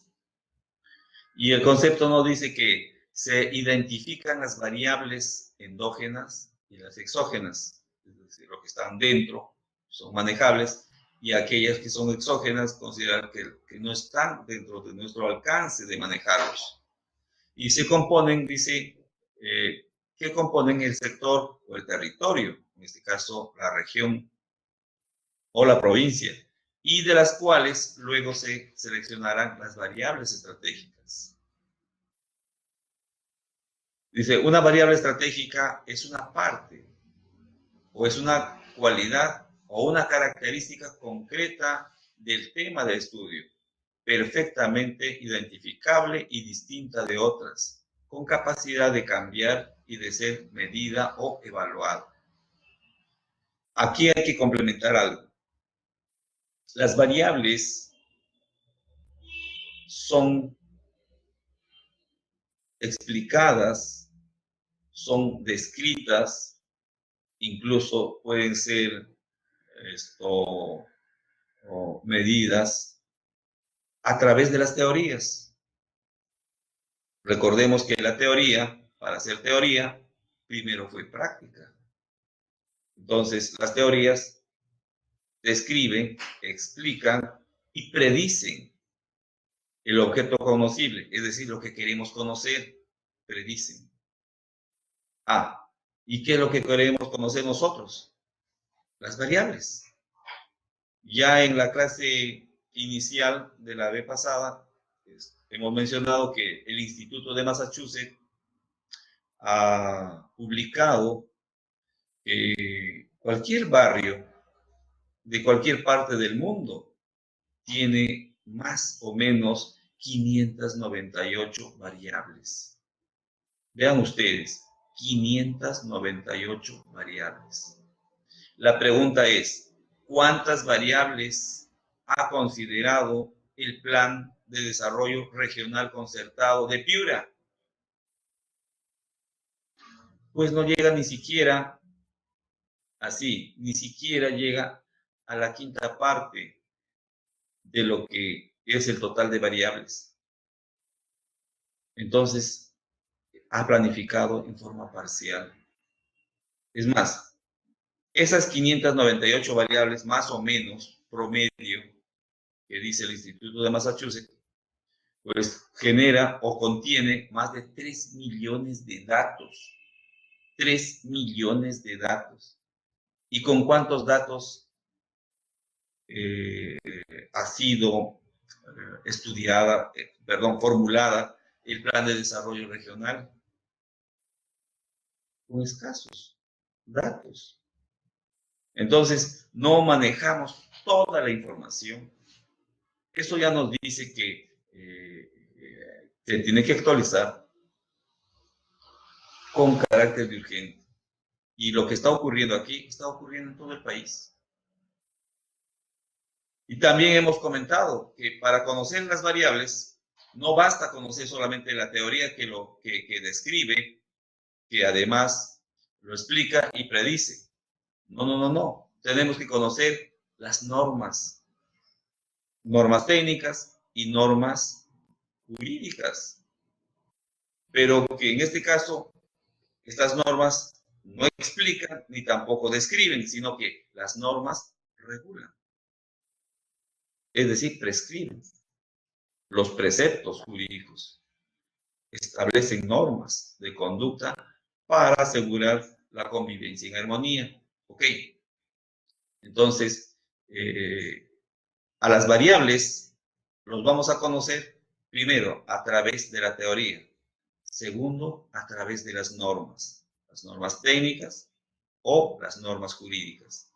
[SPEAKER 1] Y el concepto nos dice que se identifican las variables endógenas y las exógenas, es decir, lo que están dentro son manejables, y aquellas que son exógenas considerar que no están dentro de nuestro alcance de manejarlos. Y se componen, dice, que componen el sector o el territorio, en este caso la región o la provincia, y de las cuales luego se seleccionarán las variables estratégicas. Dice, una variable estratégica es una parte o es una cualidad o una característica concreta del tema de estudio, perfectamente identificable y distinta de otras, con capacidad de cambiar y de ser medida o evaluada. Aquí hay que complementar algo. Las variables son explicadas, son descritas, incluso pueden ser o medidas a través de las teorías. Recordemos que la teoría, para hacer teoría, primero fue práctica. Entonces, las teorías describen, explican y predicen el objeto conocible, es decir, lo que queremos conocer, predicen. Ah, ¿y qué es lo que queremos conocer nosotros? Las variables. Ya en la clase inicial de la vez pasada, hemos mencionado que el Instituto de Massachusetts ha publicado que cualquier barrio de cualquier parte del mundo tiene más o menos 598 variables. Vean ustedes, 598 variables. La pregunta es, ¿cuántas variables ha considerado el Plan de Desarrollo Regional Concertado de Piura? Pues no llega ni siquiera así, ni siquiera llega a la quinta parte de lo que es el total de variables. Entonces, ha planificado en forma parcial. Es más, esas 598 variables, más o menos, promedio, que dice el Instituto de Massachusetts, pues genera o contiene más de 3 millones de datos. 3 millones de datos. ¿Y con cuántos datos ha sido formulada el plan de desarrollo regional? Con escasos datos. Entonces, no manejamos toda la información. Eso ya nos dice que se tiene que actualizar con carácter de urgente. Y lo que está ocurriendo aquí está ocurriendo en todo el país. Y también hemos comentado que para conocer las variables no basta conocer solamente la teoría que describe, que además lo explica y predice. No. Tenemos que conocer las normas técnicas y normas jurídicas. Pero que en este caso, estas normas no explican ni tampoco describen, sino que las normas regulan. Es decir, prescriben. Los preceptos jurídicos establecen normas de conducta para asegurar la convivencia en armonía. Ok. Entonces, a las variables los vamos a conocer primero a través de la teoría, segundo a través de las normas técnicas o las normas jurídicas.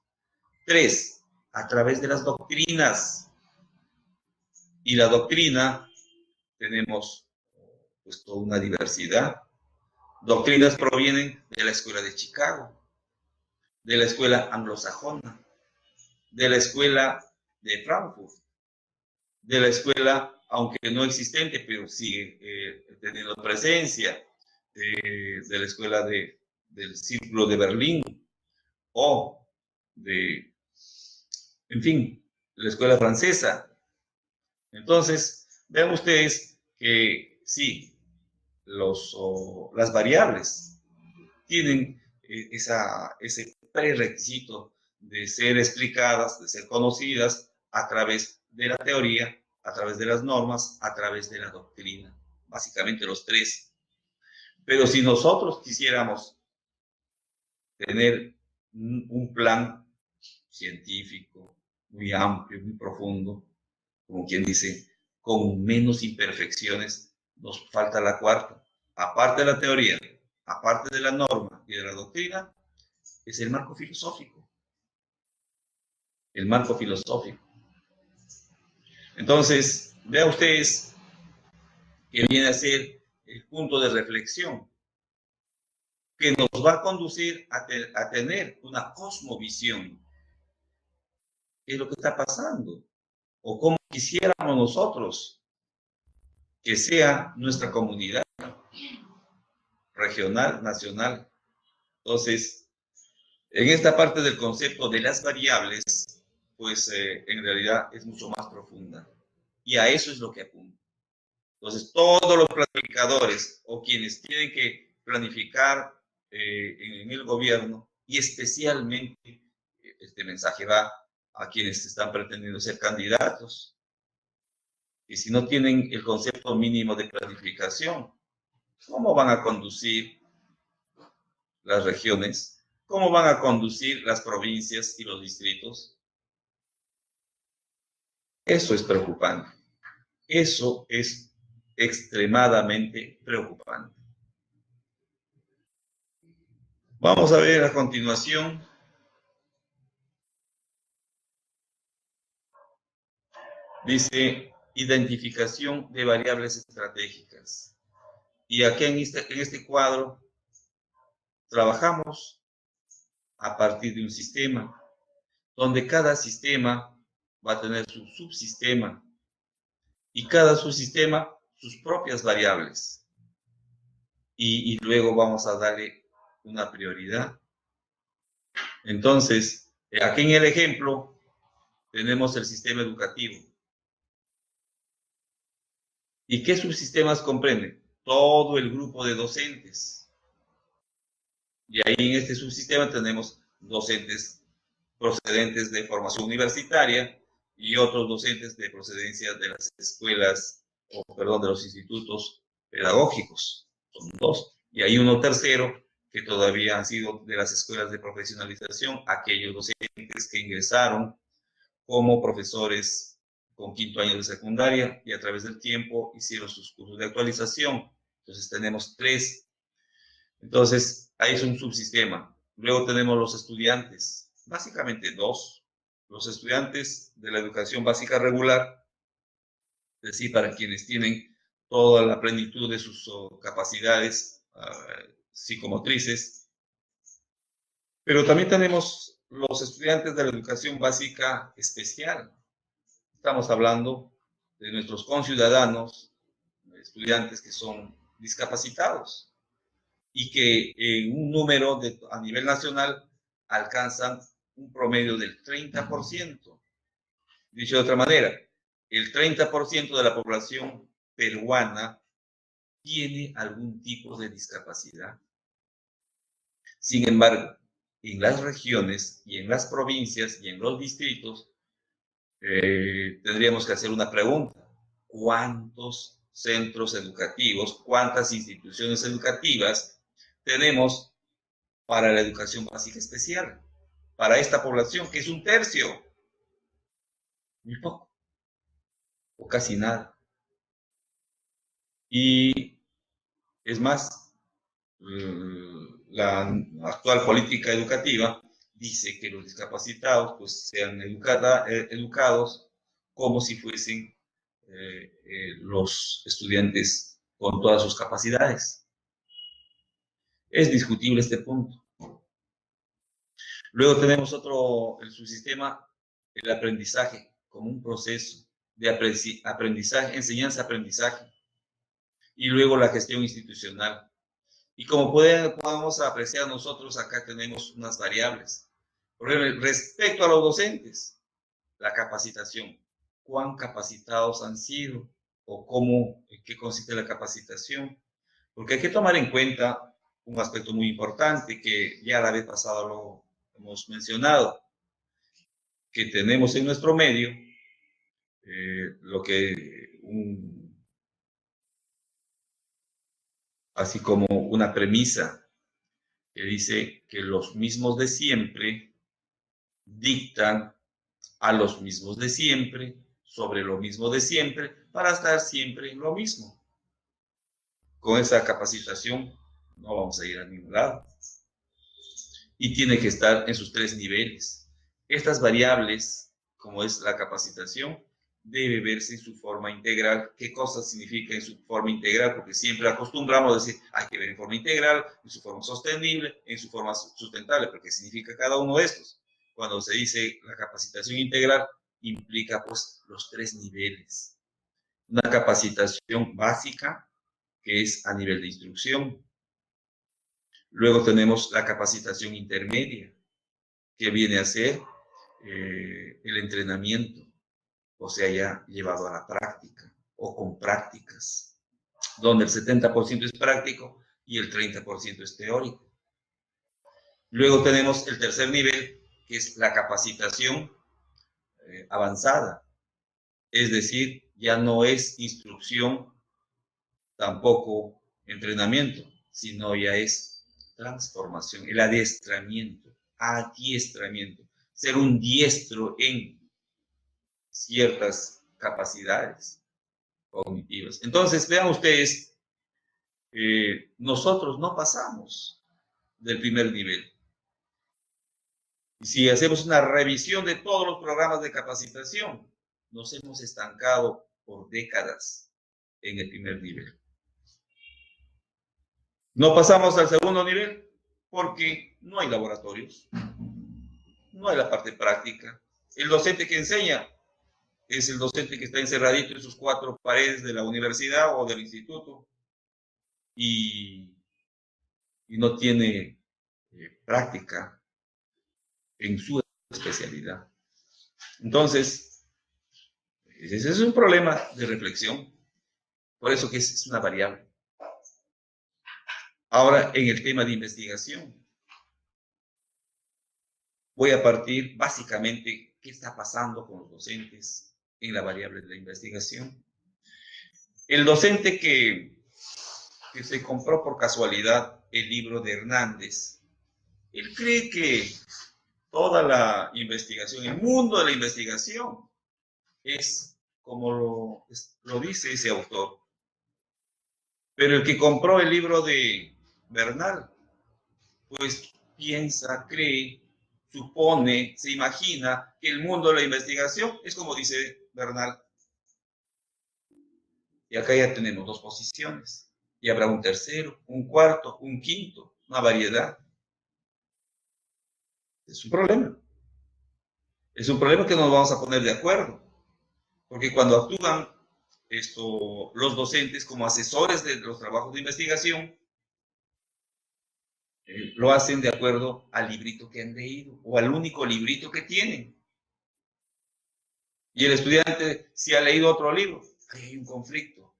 [SPEAKER 1] 3, a través de las doctrinas. Y la doctrina tenemos pues toda una diversidad. Doctrinas provienen de la escuela de Chicago, de la escuela anglosajona, de la escuela de Frankfurt, de la escuela, aunque no existente, pero sigue teniendo presencia, de la escuela del Círculo de Berlín o de, en fin, la escuela francesa. Entonces, vean ustedes que sí, las variables tienen ese prerequisito de ser explicadas, de ser conocidas a través de la teoría, a través de las normas, a través de la doctrina. Básicamente los tres. Pero si nosotros quisiéramos tener un plan científico muy amplio, muy profundo, como quien dice, con menos imperfecciones, nos falta la cuarta. Aparte de la teoría, aparte de la norma y de la doctrina, es el marco filosófico. El marco filosófico. Entonces, vean ustedes que viene a ser el punto de reflexión que nos va a conducir a tener una cosmovisión. ¿Qué es lo que está pasando? O cómo quisiéramos nosotros que sea nuestra comunidad regional, nacional. Entonces, en esta parte del concepto de las variables, pues en realidad es mucho más profunda. Y a eso es lo que apunta. Entonces, todos los planificadores o quienes tienen que planificar en el gobierno, y especialmente este mensaje va a quienes están pretendiendo ser candidatos, y si no tienen el concepto mínimo de planificación, ¿cómo van a conducir las regiones, ¿cómo van a conducir las provincias y los distritos? Eso es preocupante. Eso es extremadamente preocupante. Vamos a ver a continuación dice identificación de variables estratégicas. Y aquí en este cuadro trabajamos a partir de un sistema, donde cada sistema va a tener su subsistema y cada subsistema sus propias variables. Y luego vamos a darle una prioridad. Entonces, aquí en el ejemplo tenemos el sistema educativo. ¿Y qué subsistemas comprenden? Todo el grupo de docentes. Y ahí en este subsistema tenemos docentes procedentes de formación universitaria y otros docentes de procedencia de las escuelas, de los institutos pedagógicos. Son dos. Y hay uno tercero que todavía han sido de las escuelas de profesionalización, aquellos docentes que ingresaron como profesores con 5º año de secundaria y a través del tiempo hicieron sus cursos de actualización. Entonces tenemos 3. Entonces, ahí es un subsistema. Luego tenemos los estudiantes, básicamente 2. Los estudiantes de la educación básica regular, es decir, para quienes tienen toda la plenitud de sus capacidades psicomotrices. Pero también tenemos los estudiantes de la educación básica especial. Estamos hablando de nuestros conciudadanos, estudiantes que son discapacitados y que en un número a nivel nacional alcanzan un promedio del 30%. Dicho de otra manera, el 30% de la población peruana tiene algún tipo de discapacidad. Sin embargo, en las regiones y en las provincias y en los distritos, tendríamos que hacer una pregunta. ¿Cuántos centros educativos, cuántas instituciones educativas tenemos para la educación básica especial? Para esta población, que es 1/3. Muy poco, o casi nada. Y es más, la actual política educativa dice que los discapacitados pues sean educados como si fuesen los estudiantes con todas sus capacidades. Es discutible este punto. Luego tenemos el subsistema, el aprendizaje como un proceso de aprendizaje, enseñanza-aprendizaje. Y luego la gestión institucional. Y como podemos apreciar nosotros, acá tenemos unas variables. Por ejemplo, respecto a los docentes, la capacitación. ¿Cuán capacitados han sido? ¿O en qué consiste la capacitación? Porque hay que tomar en cuenta un aspecto muy importante que ya la vez pasada lo hemos mencionado, que tenemos en nuestro medio lo que así como una premisa que dice que los mismos de siempre dictan a los mismos de siempre sobre lo mismo de siempre para estar siempre en lo mismo. Con esa capacitación no vamos a ir a ningún lado. Y tiene que estar en sus 3 niveles. Estas variables, como es la capacitación, debe verse en su forma integral. ¿Qué cosa significa en su forma integral? Porque siempre acostumbramos a decir, hay que ver en forma integral, en su forma sostenible, en su forma sustentable, porque significa cada uno de estos. Cuando se dice la capacitación integral, implica pues los 3 niveles. Una capacitación básica, que es a nivel de instrucción. Luego tenemos la capacitación intermedia, que viene a ser el entrenamiento, o sea, ya llevado a la práctica o con prácticas, donde el 70% es práctico y el 30% es teórico. Luego tenemos el tercer nivel, que es la capacitación avanzada, es decir, ya no es instrucción, tampoco entrenamiento, sino ya es transformación, el adiestramiento, ser un diestro en ciertas capacidades cognitivas. Entonces, vean ustedes, nosotros no pasamos del primer nivel. Si hacemos una revisión de todos los programas de capacitación, nos hemos estancado por décadas en el primer nivel. No pasamos al segundo nivel porque no hay laboratorios, no hay la parte práctica. El docente que enseña es el docente que está encerradito en sus 4 paredes de la universidad o del instituto y no tiene práctica en su especialidad. Entonces, ese es un problema de reflexión. Por eso que es una variable. Ahora, en el tema de investigación, voy a partir básicamente qué está pasando con los docentes en la variable de la investigación. El docente que se compró por casualidad el libro de Hernández, él cree que toda la investigación, el mundo de la investigación, es como lo dice ese autor. Pero el que compró el libro de Bernal, pues piensa, cree, supone, se imagina que el mundo de la investigación es como dice Bernal. Y acá ya tenemos 2 posiciones. Y habrá un tercero, un cuarto, un quinto, una variedad. Es un problema. Es un problema que nos vamos a poner de acuerdo. Porque cuando actúan los docentes como asesores de los trabajos de investigación, lo hacen de acuerdo al librito que han leído o al único librito que tienen. Y el estudiante, si ha leído otro libro, hay un conflicto.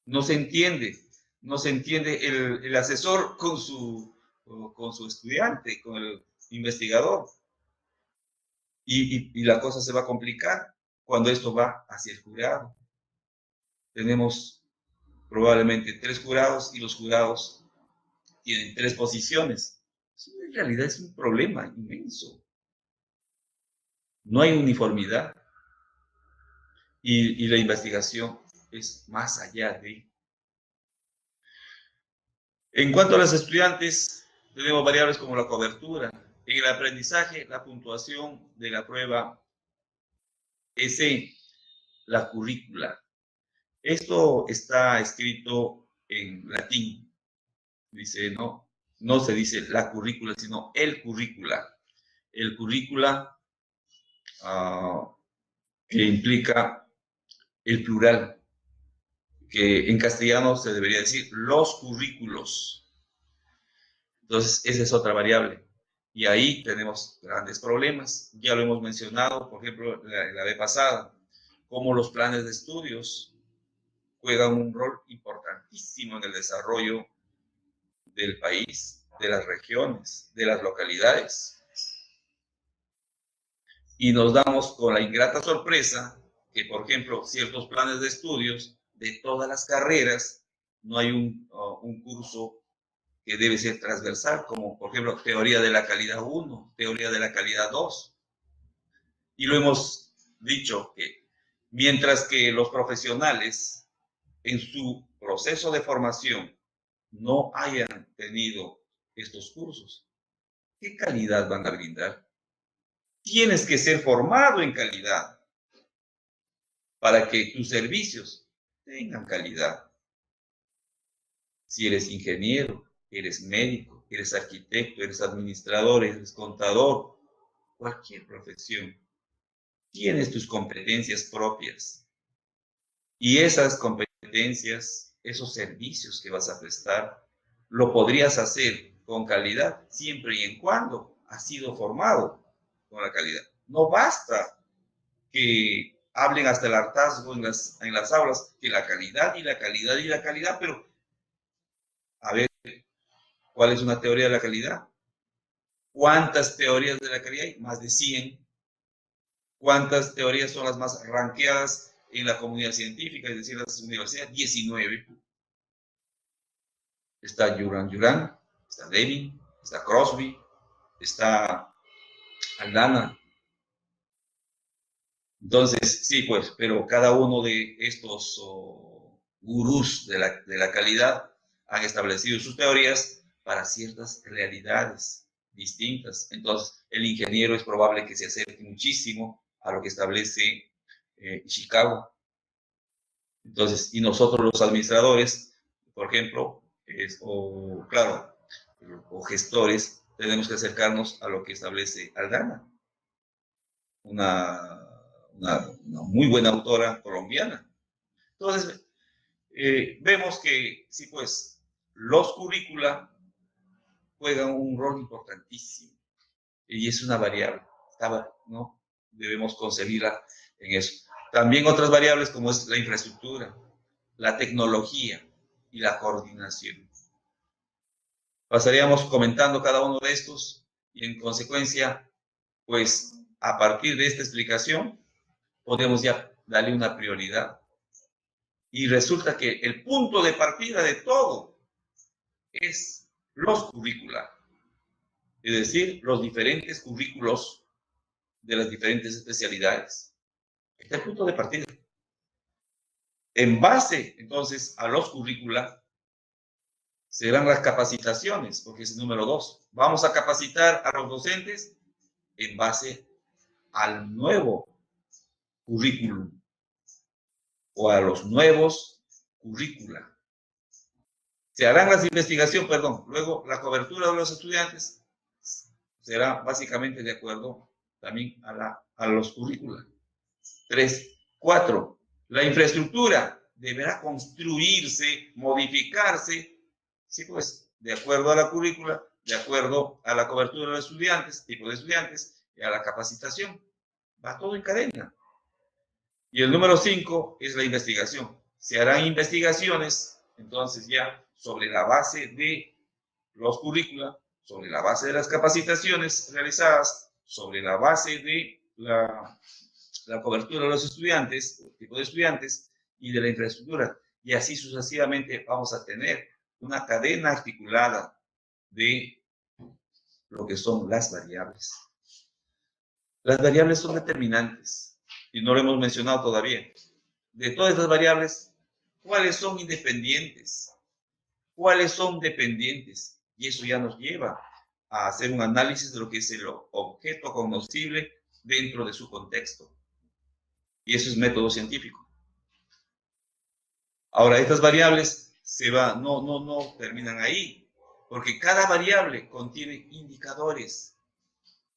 [SPEAKER 1] No se entiende el asesor con su estudiante, con el investigador. Y la cosa se va a complicar cuando esto va hacia el jurado. Tenemos probablemente 3 jurados y los jurados tienen 3 posiciones. Eso en realidad es un problema inmenso. No hay uniformidad. Y la investigación es más allá de. En cuanto a los estudiantes, tenemos variables como la cobertura. En el aprendizaje, la puntuación de la prueba ESE, la currícula. Esto está escrito en latín. Dice, no se dice la currícula, sino el currícula. El currícula que implica el plural, que en castellano se debería decir los currículos. Entonces, esa es otra variable. Y ahí tenemos grandes problemas. Ya lo hemos mencionado, por ejemplo, la vez pasada, cómo los planes de estudios juegan un rol importantísimo en el desarrollo del país, de las regiones, de las localidades. Y nos damos con la ingrata sorpresa que, por ejemplo, ciertos planes de estudios de todas las carreras, no hay un curso que debe ser transversal, como por ejemplo teoría de la calidad 1, teoría de la calidad 2. Y lo hemos dicho que mientras que los profesionales en su proceso de formación no hayan tenido estos cursos, ¿qué calidad van a brindar? Tienes que ser formado en calidad para que tus servicios tengan calidad. Si eres ingeniero, eres médico, eres arquitecto, eres administrador, eres contador, cualquier profesión, tienes tus competencias propias. Y esas competencias, esos servicios que vas a prestar, lo podrías hacer con calidad siempre y en cuando has sido formado con la calidad. No basta que hablen hasta el hartazgo en las aulas que la calidad y la calidad y la calidad, pero a ver, ¿cuál es una teoría de la calidad? ¿Cuántas teorías de la calidad hay? Más de 100. ¿Cuántas teorías son las más rankeadas en la comunidad científica, es decir, las universidades? 19. Está Yuran, está Deming, está Crosby, está Aldana. Entonces, sí, pues, pero cada uno de estos gurús de la calidad han establecido sus teorías para ciertas realidades distintas. Entonces, el ingeniero es probable que se acerque muchísimo a lo que establece Chicago. Entonces, y nosotros los administradores, por ejemplo, claro, o gestores, tenemos que acercarnos a lo que establece Aldana, una muy buena autora colombiana. Entonces, vemos que sí, pues, los currícula juegan un rol importantísimo y es una variable, ¿no? Debemos concebirla en eso. También otras variables como es la infraestructura, la tecnología y la coordinación. Pasaríamos comentando cada uno de estos y en consecuencia, pues, a partir de esta explicación, podemos ya darle una prioridad. Y resulta que el punto de partida de todo es los currícula, es decir, los diferentes currículos de las diferentes especialidades. Este es el punto de partida. En base, entonces, a los currícula, serán las capacitaciones, porque es el número 2. Vamos a capacitar a los docentes en base al nuevo currículum o a los nuevos currícula. Se harán las investigaciones, luego la cobertura de los estudiantes será básicamente de acuerdo también a los currículos. 3. 4. La infraestructura deberá construirse, modificarse, sí, pues, de acuerdo a la currícula, de acuerdo a la cobertura de los estudiantes, tipo de estudiantes, y a la capacitación. Va todo en cadena. Y el número 5 es la investigación. Se harán investigaciones, entonces ya sobre la base de los currícula, sobre la base de las capacitaciones realizadas, sobre la base de la cobertura de los estudiantes, el tipo de estudiantes y de la infraestructura. Y así sucesivamente vamos a tener una cadena articulada de lo que son las variables. Las variables son determinantes y no lo hemos mencionado todavía. De todas estas variables, ¿cuáles son independientes? ¿Cuáles son dependientes? Y eso ya nos lleva a hacer un análisis de lo que es el objeto cognoscible dentro de su contexto. Y eso es método científico. Ahora, estas variables no terminan ahí, porque cada variable contiene indicadores.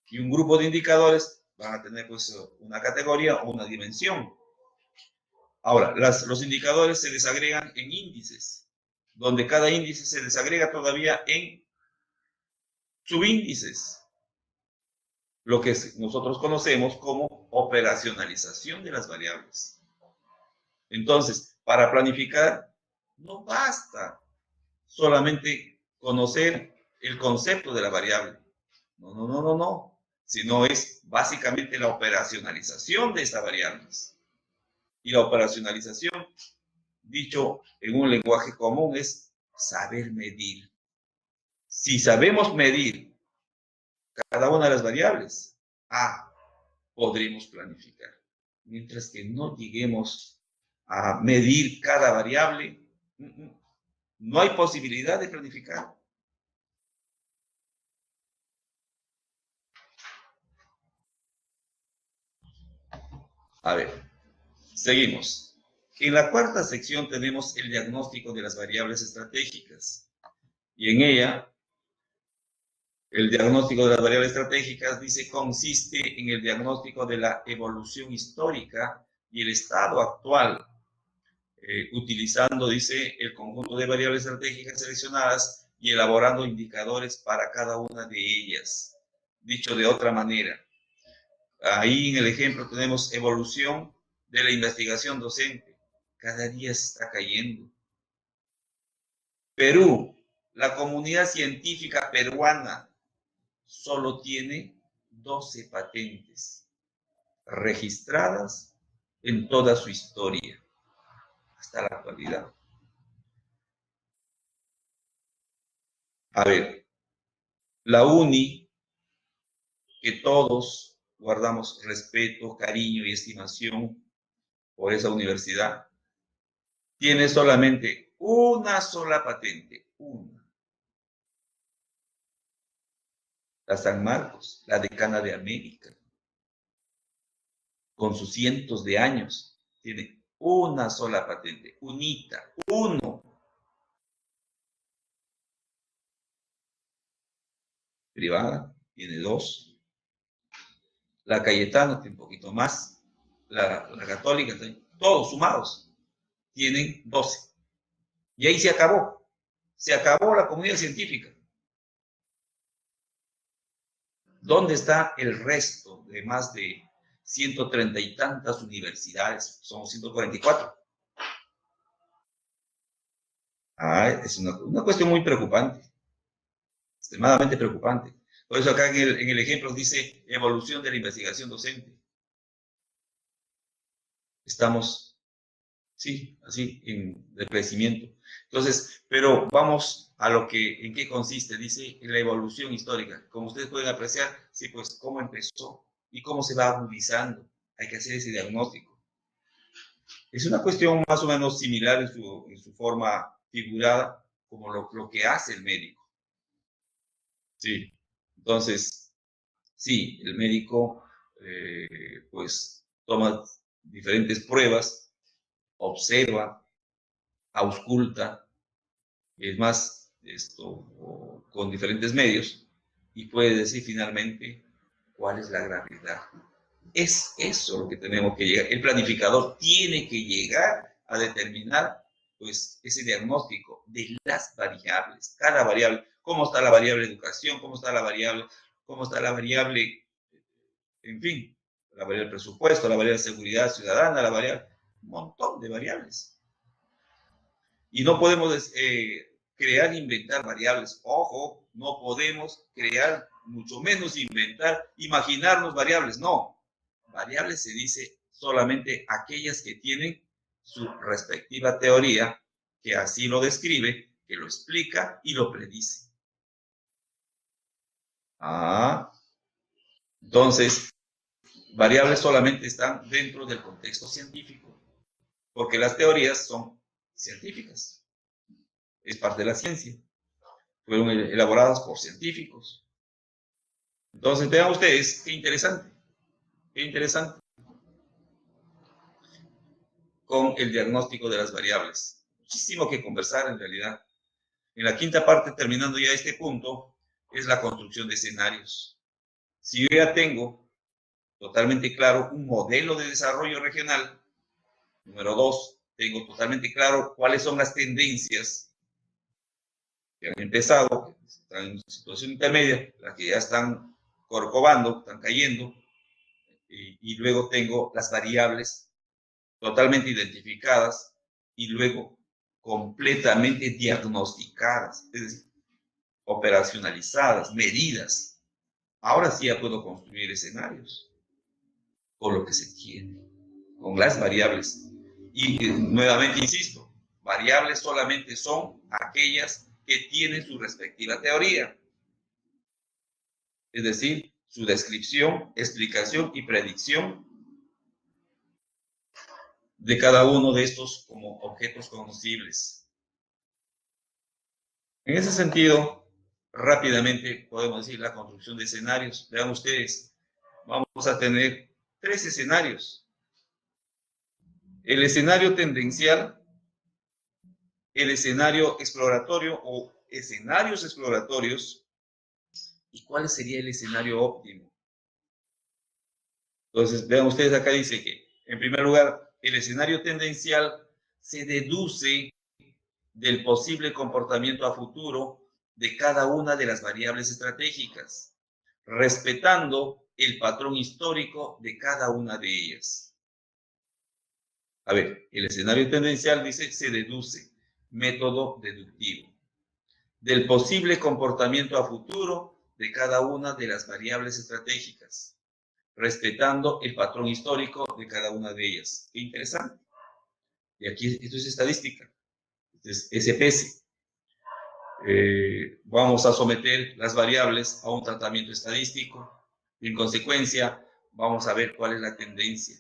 [SPEAKER 1] Y un grupo de indicadores van a tener pues una categoría o una dimensión. Ahora, los indicadores se desagregan en índices, donde cada índice se desagrega todavía en subíndices, lo que nosotros conocemos como operacionalización de las variables. Entonces, para planificar, no basta solamente conocer el concepto de la variable. No. Sino es básicamente la operacionalización de estas variables. Y la operacionalización, dicho en un lenguaje común, es saber medir. Si sabemos medir cada una de las variables, podremos planificar. Mientras que no lleguemos a medir cada variable, no hay posibilidad de planificar. A ver, seguimos. En la cuarta sección tenemos el diagnóstico de las variables estratégicas. Y en ella, el diagnóstico de las variables estratégicas consiste en el diagnóstico de la evolución histórica y el estado actual, utilizando, el conjunto de variables estratégicas seleccionadas y elaborando indicadores para cada una de ellas. Dicho de otra manera, ahí en el ejemplo tenemos evolución de la investigación docente. Cada día se está cayendo. Perú, la comunidad científica peruana solo tiene 12 patentes registradas en toda su historia, hasta la actualidad. A ver, La UNI, que todos guardamos respeto, cariño y estimación por esa universidad, tiene solamente una sola patente, una. La San Marcos, la decana de América, con sus cientos de años, tiene una sola patente, unita, uno. Privada tiene dos. La Cayetano tiene un poquito más. La Católica, todos sumados, tienen 12. Y ahí se acabó. Se acabó la comunidad científica. ¿Dónde está el resto de más de 130 y tantas universidades? Somos 144. Es una cuestión muy preocupante, extremadamente preocupante. Por eso acá en el ejemplo dice evolución de la investigación docente. Estamos, sí, así, en decrecimiento. Entonces, pero vamos a lo que, en qué consiste, dice la evolución histórica. Como ustedes pueden apreciar, sí, pues cómo empezó y cómo se va agudizando. Hay que hacer ese diagnóstico. Es una cuestión más o menos similar en su forma figurada, como lo que hace el médico. Sí, entonces, sí, el médico pues toma diferentes pruebas, observa, ausculta, es más, con diferentes medios, y puede decir finalmente cuál es la gravedad. Es eso lo que tenemos que llegar. El planificador tiene que llegar a determinar pues, ese diagnóstico de las variables, cada variable, cómo está la variable educación, cómo está la variable, en fin, la variable presupuesto, la variable seguridad ciudadana, la variable, un montón de variables. Y no podemos crear e inventar variables. Ojo, no podemos crear, mucho menos inventar, imaginarnos variables. No, variables se dice solamente aquellas que tienen su respectiva teoría, que así lo describe, que lo explica y lo predice. Entonces, variables solamente están dentro del contexto científico, porque las teorías son científicas, es parte de la ciencia, fueron elaboradas por científicos. Entonces, vean ustedes, qué interesante con el diagnóstico de las variables. Muchísimo que conversar en realidad. En la quinta parte, terminando ya este punto, es la construcción de escenarios. Si yo ya tengo totalmente claro un modelo de desarrollo regional, número 2, tengo totalmente claro cuáles son las tendencias que han empezado, que están en situación intermedia, las que ya están corcovando, están cayendo, y luego tengo las variables totalmente identificadas y luego completamente diagnosticadas, es decir, operacionalizadas, medidas. Ahora sí ya puedo construir escenarios con lo que se tiene, con las variables. Y nuevamente insisto, variables solamente son aquellas que tienen su respectiva teoría, es decir, su descripción, explicación y predicción de cada uno de estos como objetos conocibles. En ese sentido, rápidamente podemos decir la construcción de escenarios. Vean ustedes, vamos a tener 3 escenarios. El escenario tendencial, el escenario exploratorio o escenarios exploratorios, y cuál sería el escenario óptimo. Entonces, vean ustedes, acá dice que, en primer lugar, el escenario tendencial se deduce del posible comportamiento a futuro de cada una de las variables estratégicas, respetando el patrón histórico de cada una de ellas. A ver, el escenario tendencial dice, se deduce, método deductivo, del posible comportamiento a futuro de cada una de las variables estratégicas, respetando el patrón histórico de cada una de ellas. Qué interesante. Y aquí esto es estadística, esto es SPS. vamos a someter las variables a un tratamiento estadístico y en consecuencia vamos a ver cuál es la tendencia.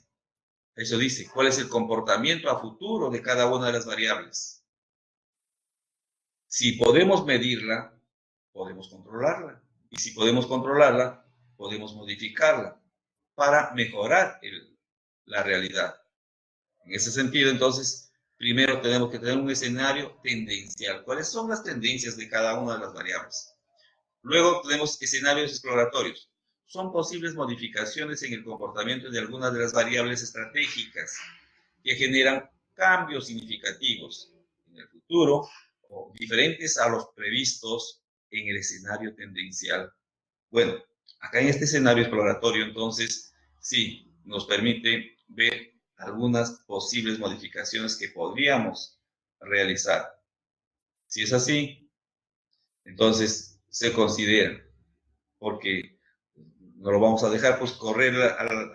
[SPEAKER 1] Eso dice, cuál es el comportamiento a futuro de cada una de las variables. Si podemos medirla, podemos controlarla. Y si podemos controlarla, podemos modificarla para mejorar la realidad. En ese sentido, entonces, primero tenemos que tener un escenario tendencial. ¿Cuáles son las tendencias de cada una de las variables? Luego tenemos escenarios exploratorios. Son posibles modificaciones en el comportamiento de algunas de las variables estratégicas que generan cambios significativos en el futuro o diferentes a los previstos en el escenario tendencial. Bueno, acá en este escenario exploratorio, entonces, sí, nos permite ver algunas posibles modificaciones que podríamos realizar. Si es así, entonces se considera, porque no lo vamos a dejar pues correr,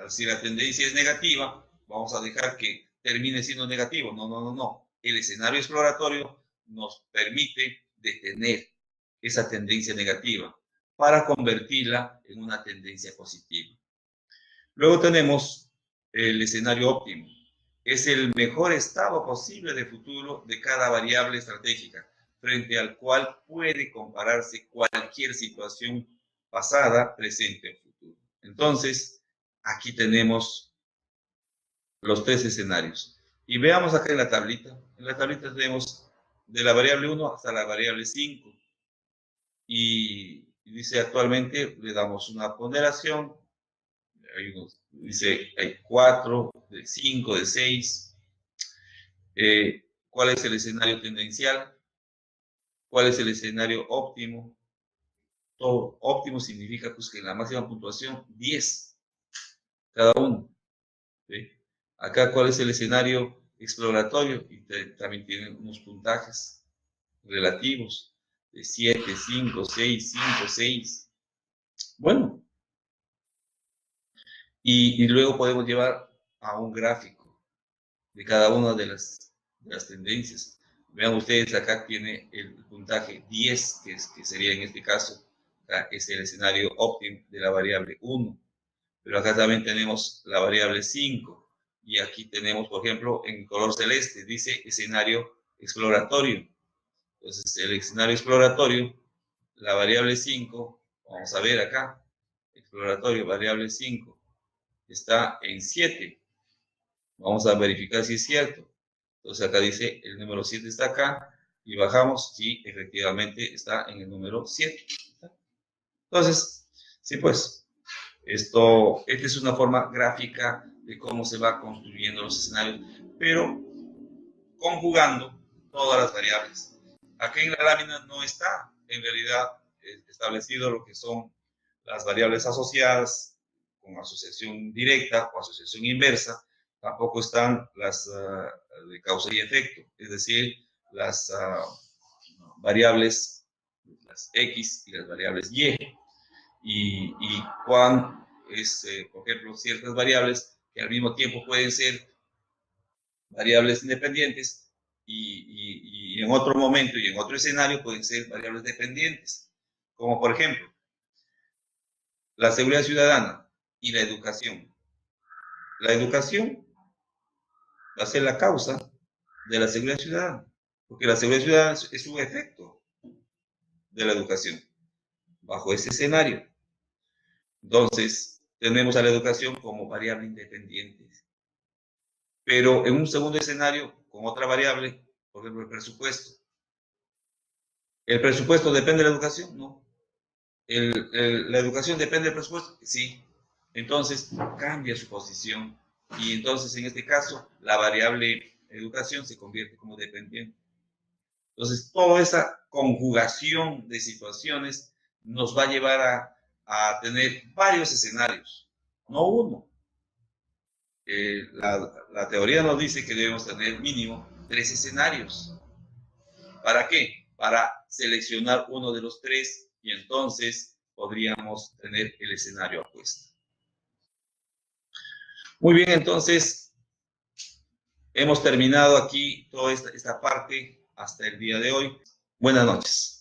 [SPEAKER 1] si la tendencia es negativa, vamos a dejar que termine siendo negativo. No, no, no, no. El escenario exploratorio nos permite detener esa tendencia negativa para convertirla en una tendencia positiva. Luego tenemos el escenario óptimo. Es el mejor estado posible de futuro de cada variable estratégica, frente al cual puede compararse cualquier situación pasada, presente o futuro. Entonces, aquí tenemos los tres escenarios. Y veamos acá en la tablita. En la tablita tenemos de la variable 1 hasta la variable 5. Y dice actualmente, le damos una ponderación. Dice, hay 4, de 5, de 6. ¿Cuál es el escenario tendencial? ¿Cuál es el escenario óptimo? Todo óptimo significa pues, que en la máxima puntuación 10 cada uno. ¿Sí? Acá, ¿cuál es el escenario exploratorio? Y también tienen unos puntajes relativos de 7, 5, 6, 5, 6. Bueno, y luego podemos llevar a un gráfico de cada una de las tendencias. Vean ustedes, acá tiene el puntaje 10, que sería en este caso, acá es el escenario óptimo de la variable 1. Pero acá también tenemos la variable 5. Y aquí tenemos, por ejemplo, en color celeste, dice escenario exploratorio. Entonces, el escenario exploratorio, la variable 5, vamos a ver acá, exploratorio, variable 5, está en 7. Vamos a verificar si es cierto. Entonces acá dice el número 7 está acá y bajamos si efectivamente está en el número 7. Entonces, sí pues, esta es una forma gráfica de cómo se va construyendo los escenarios, pero conjugando todas las variables. Aquí en la lámina no está en realidad establecido lo que son las variables asociadas con asociación directa o asociación inversa. Tampoco están las de causa y efecto, es decir, las variables, las X y las variables Y. Y cuán es, por ejemplo, ciertas variables que al mismo tiempo pueden ser variables independientes y en otro momento y en otro escenario pueden ser variables dependientes, como por ejemplo la seguridad ciudadana y la educación. La educación va a ser la causa de la seguridad ciudadana, porque la seguridad ciudadana es un efecto de la educación bajo ese escenario. Entonces, tenemos a la educación como variable independiente. Pero en un segundo escenario, con otra variable, por ejemplo, el presupuesto. ¿El presupuesto depende de la educación? No. ¿La educación depende del presupuesto? Sí. Entonces, cambia su posición. Y entonces, en este caso, la variable educación se convierte como dependiente. Entonces, toda esa conjugación de situaciones nos va a llevar a tener varios escenarios, no uno. La teoría nos dice que debemos tener mínimo 3 escenarios. ¿Para qué? Para seleccionar uno de los 3 y entonces podríamos tener el escenario opuesto. Muy bien, entonces hemos terminado aquí toda esta parte hasta el día de hoy. Buenas noches.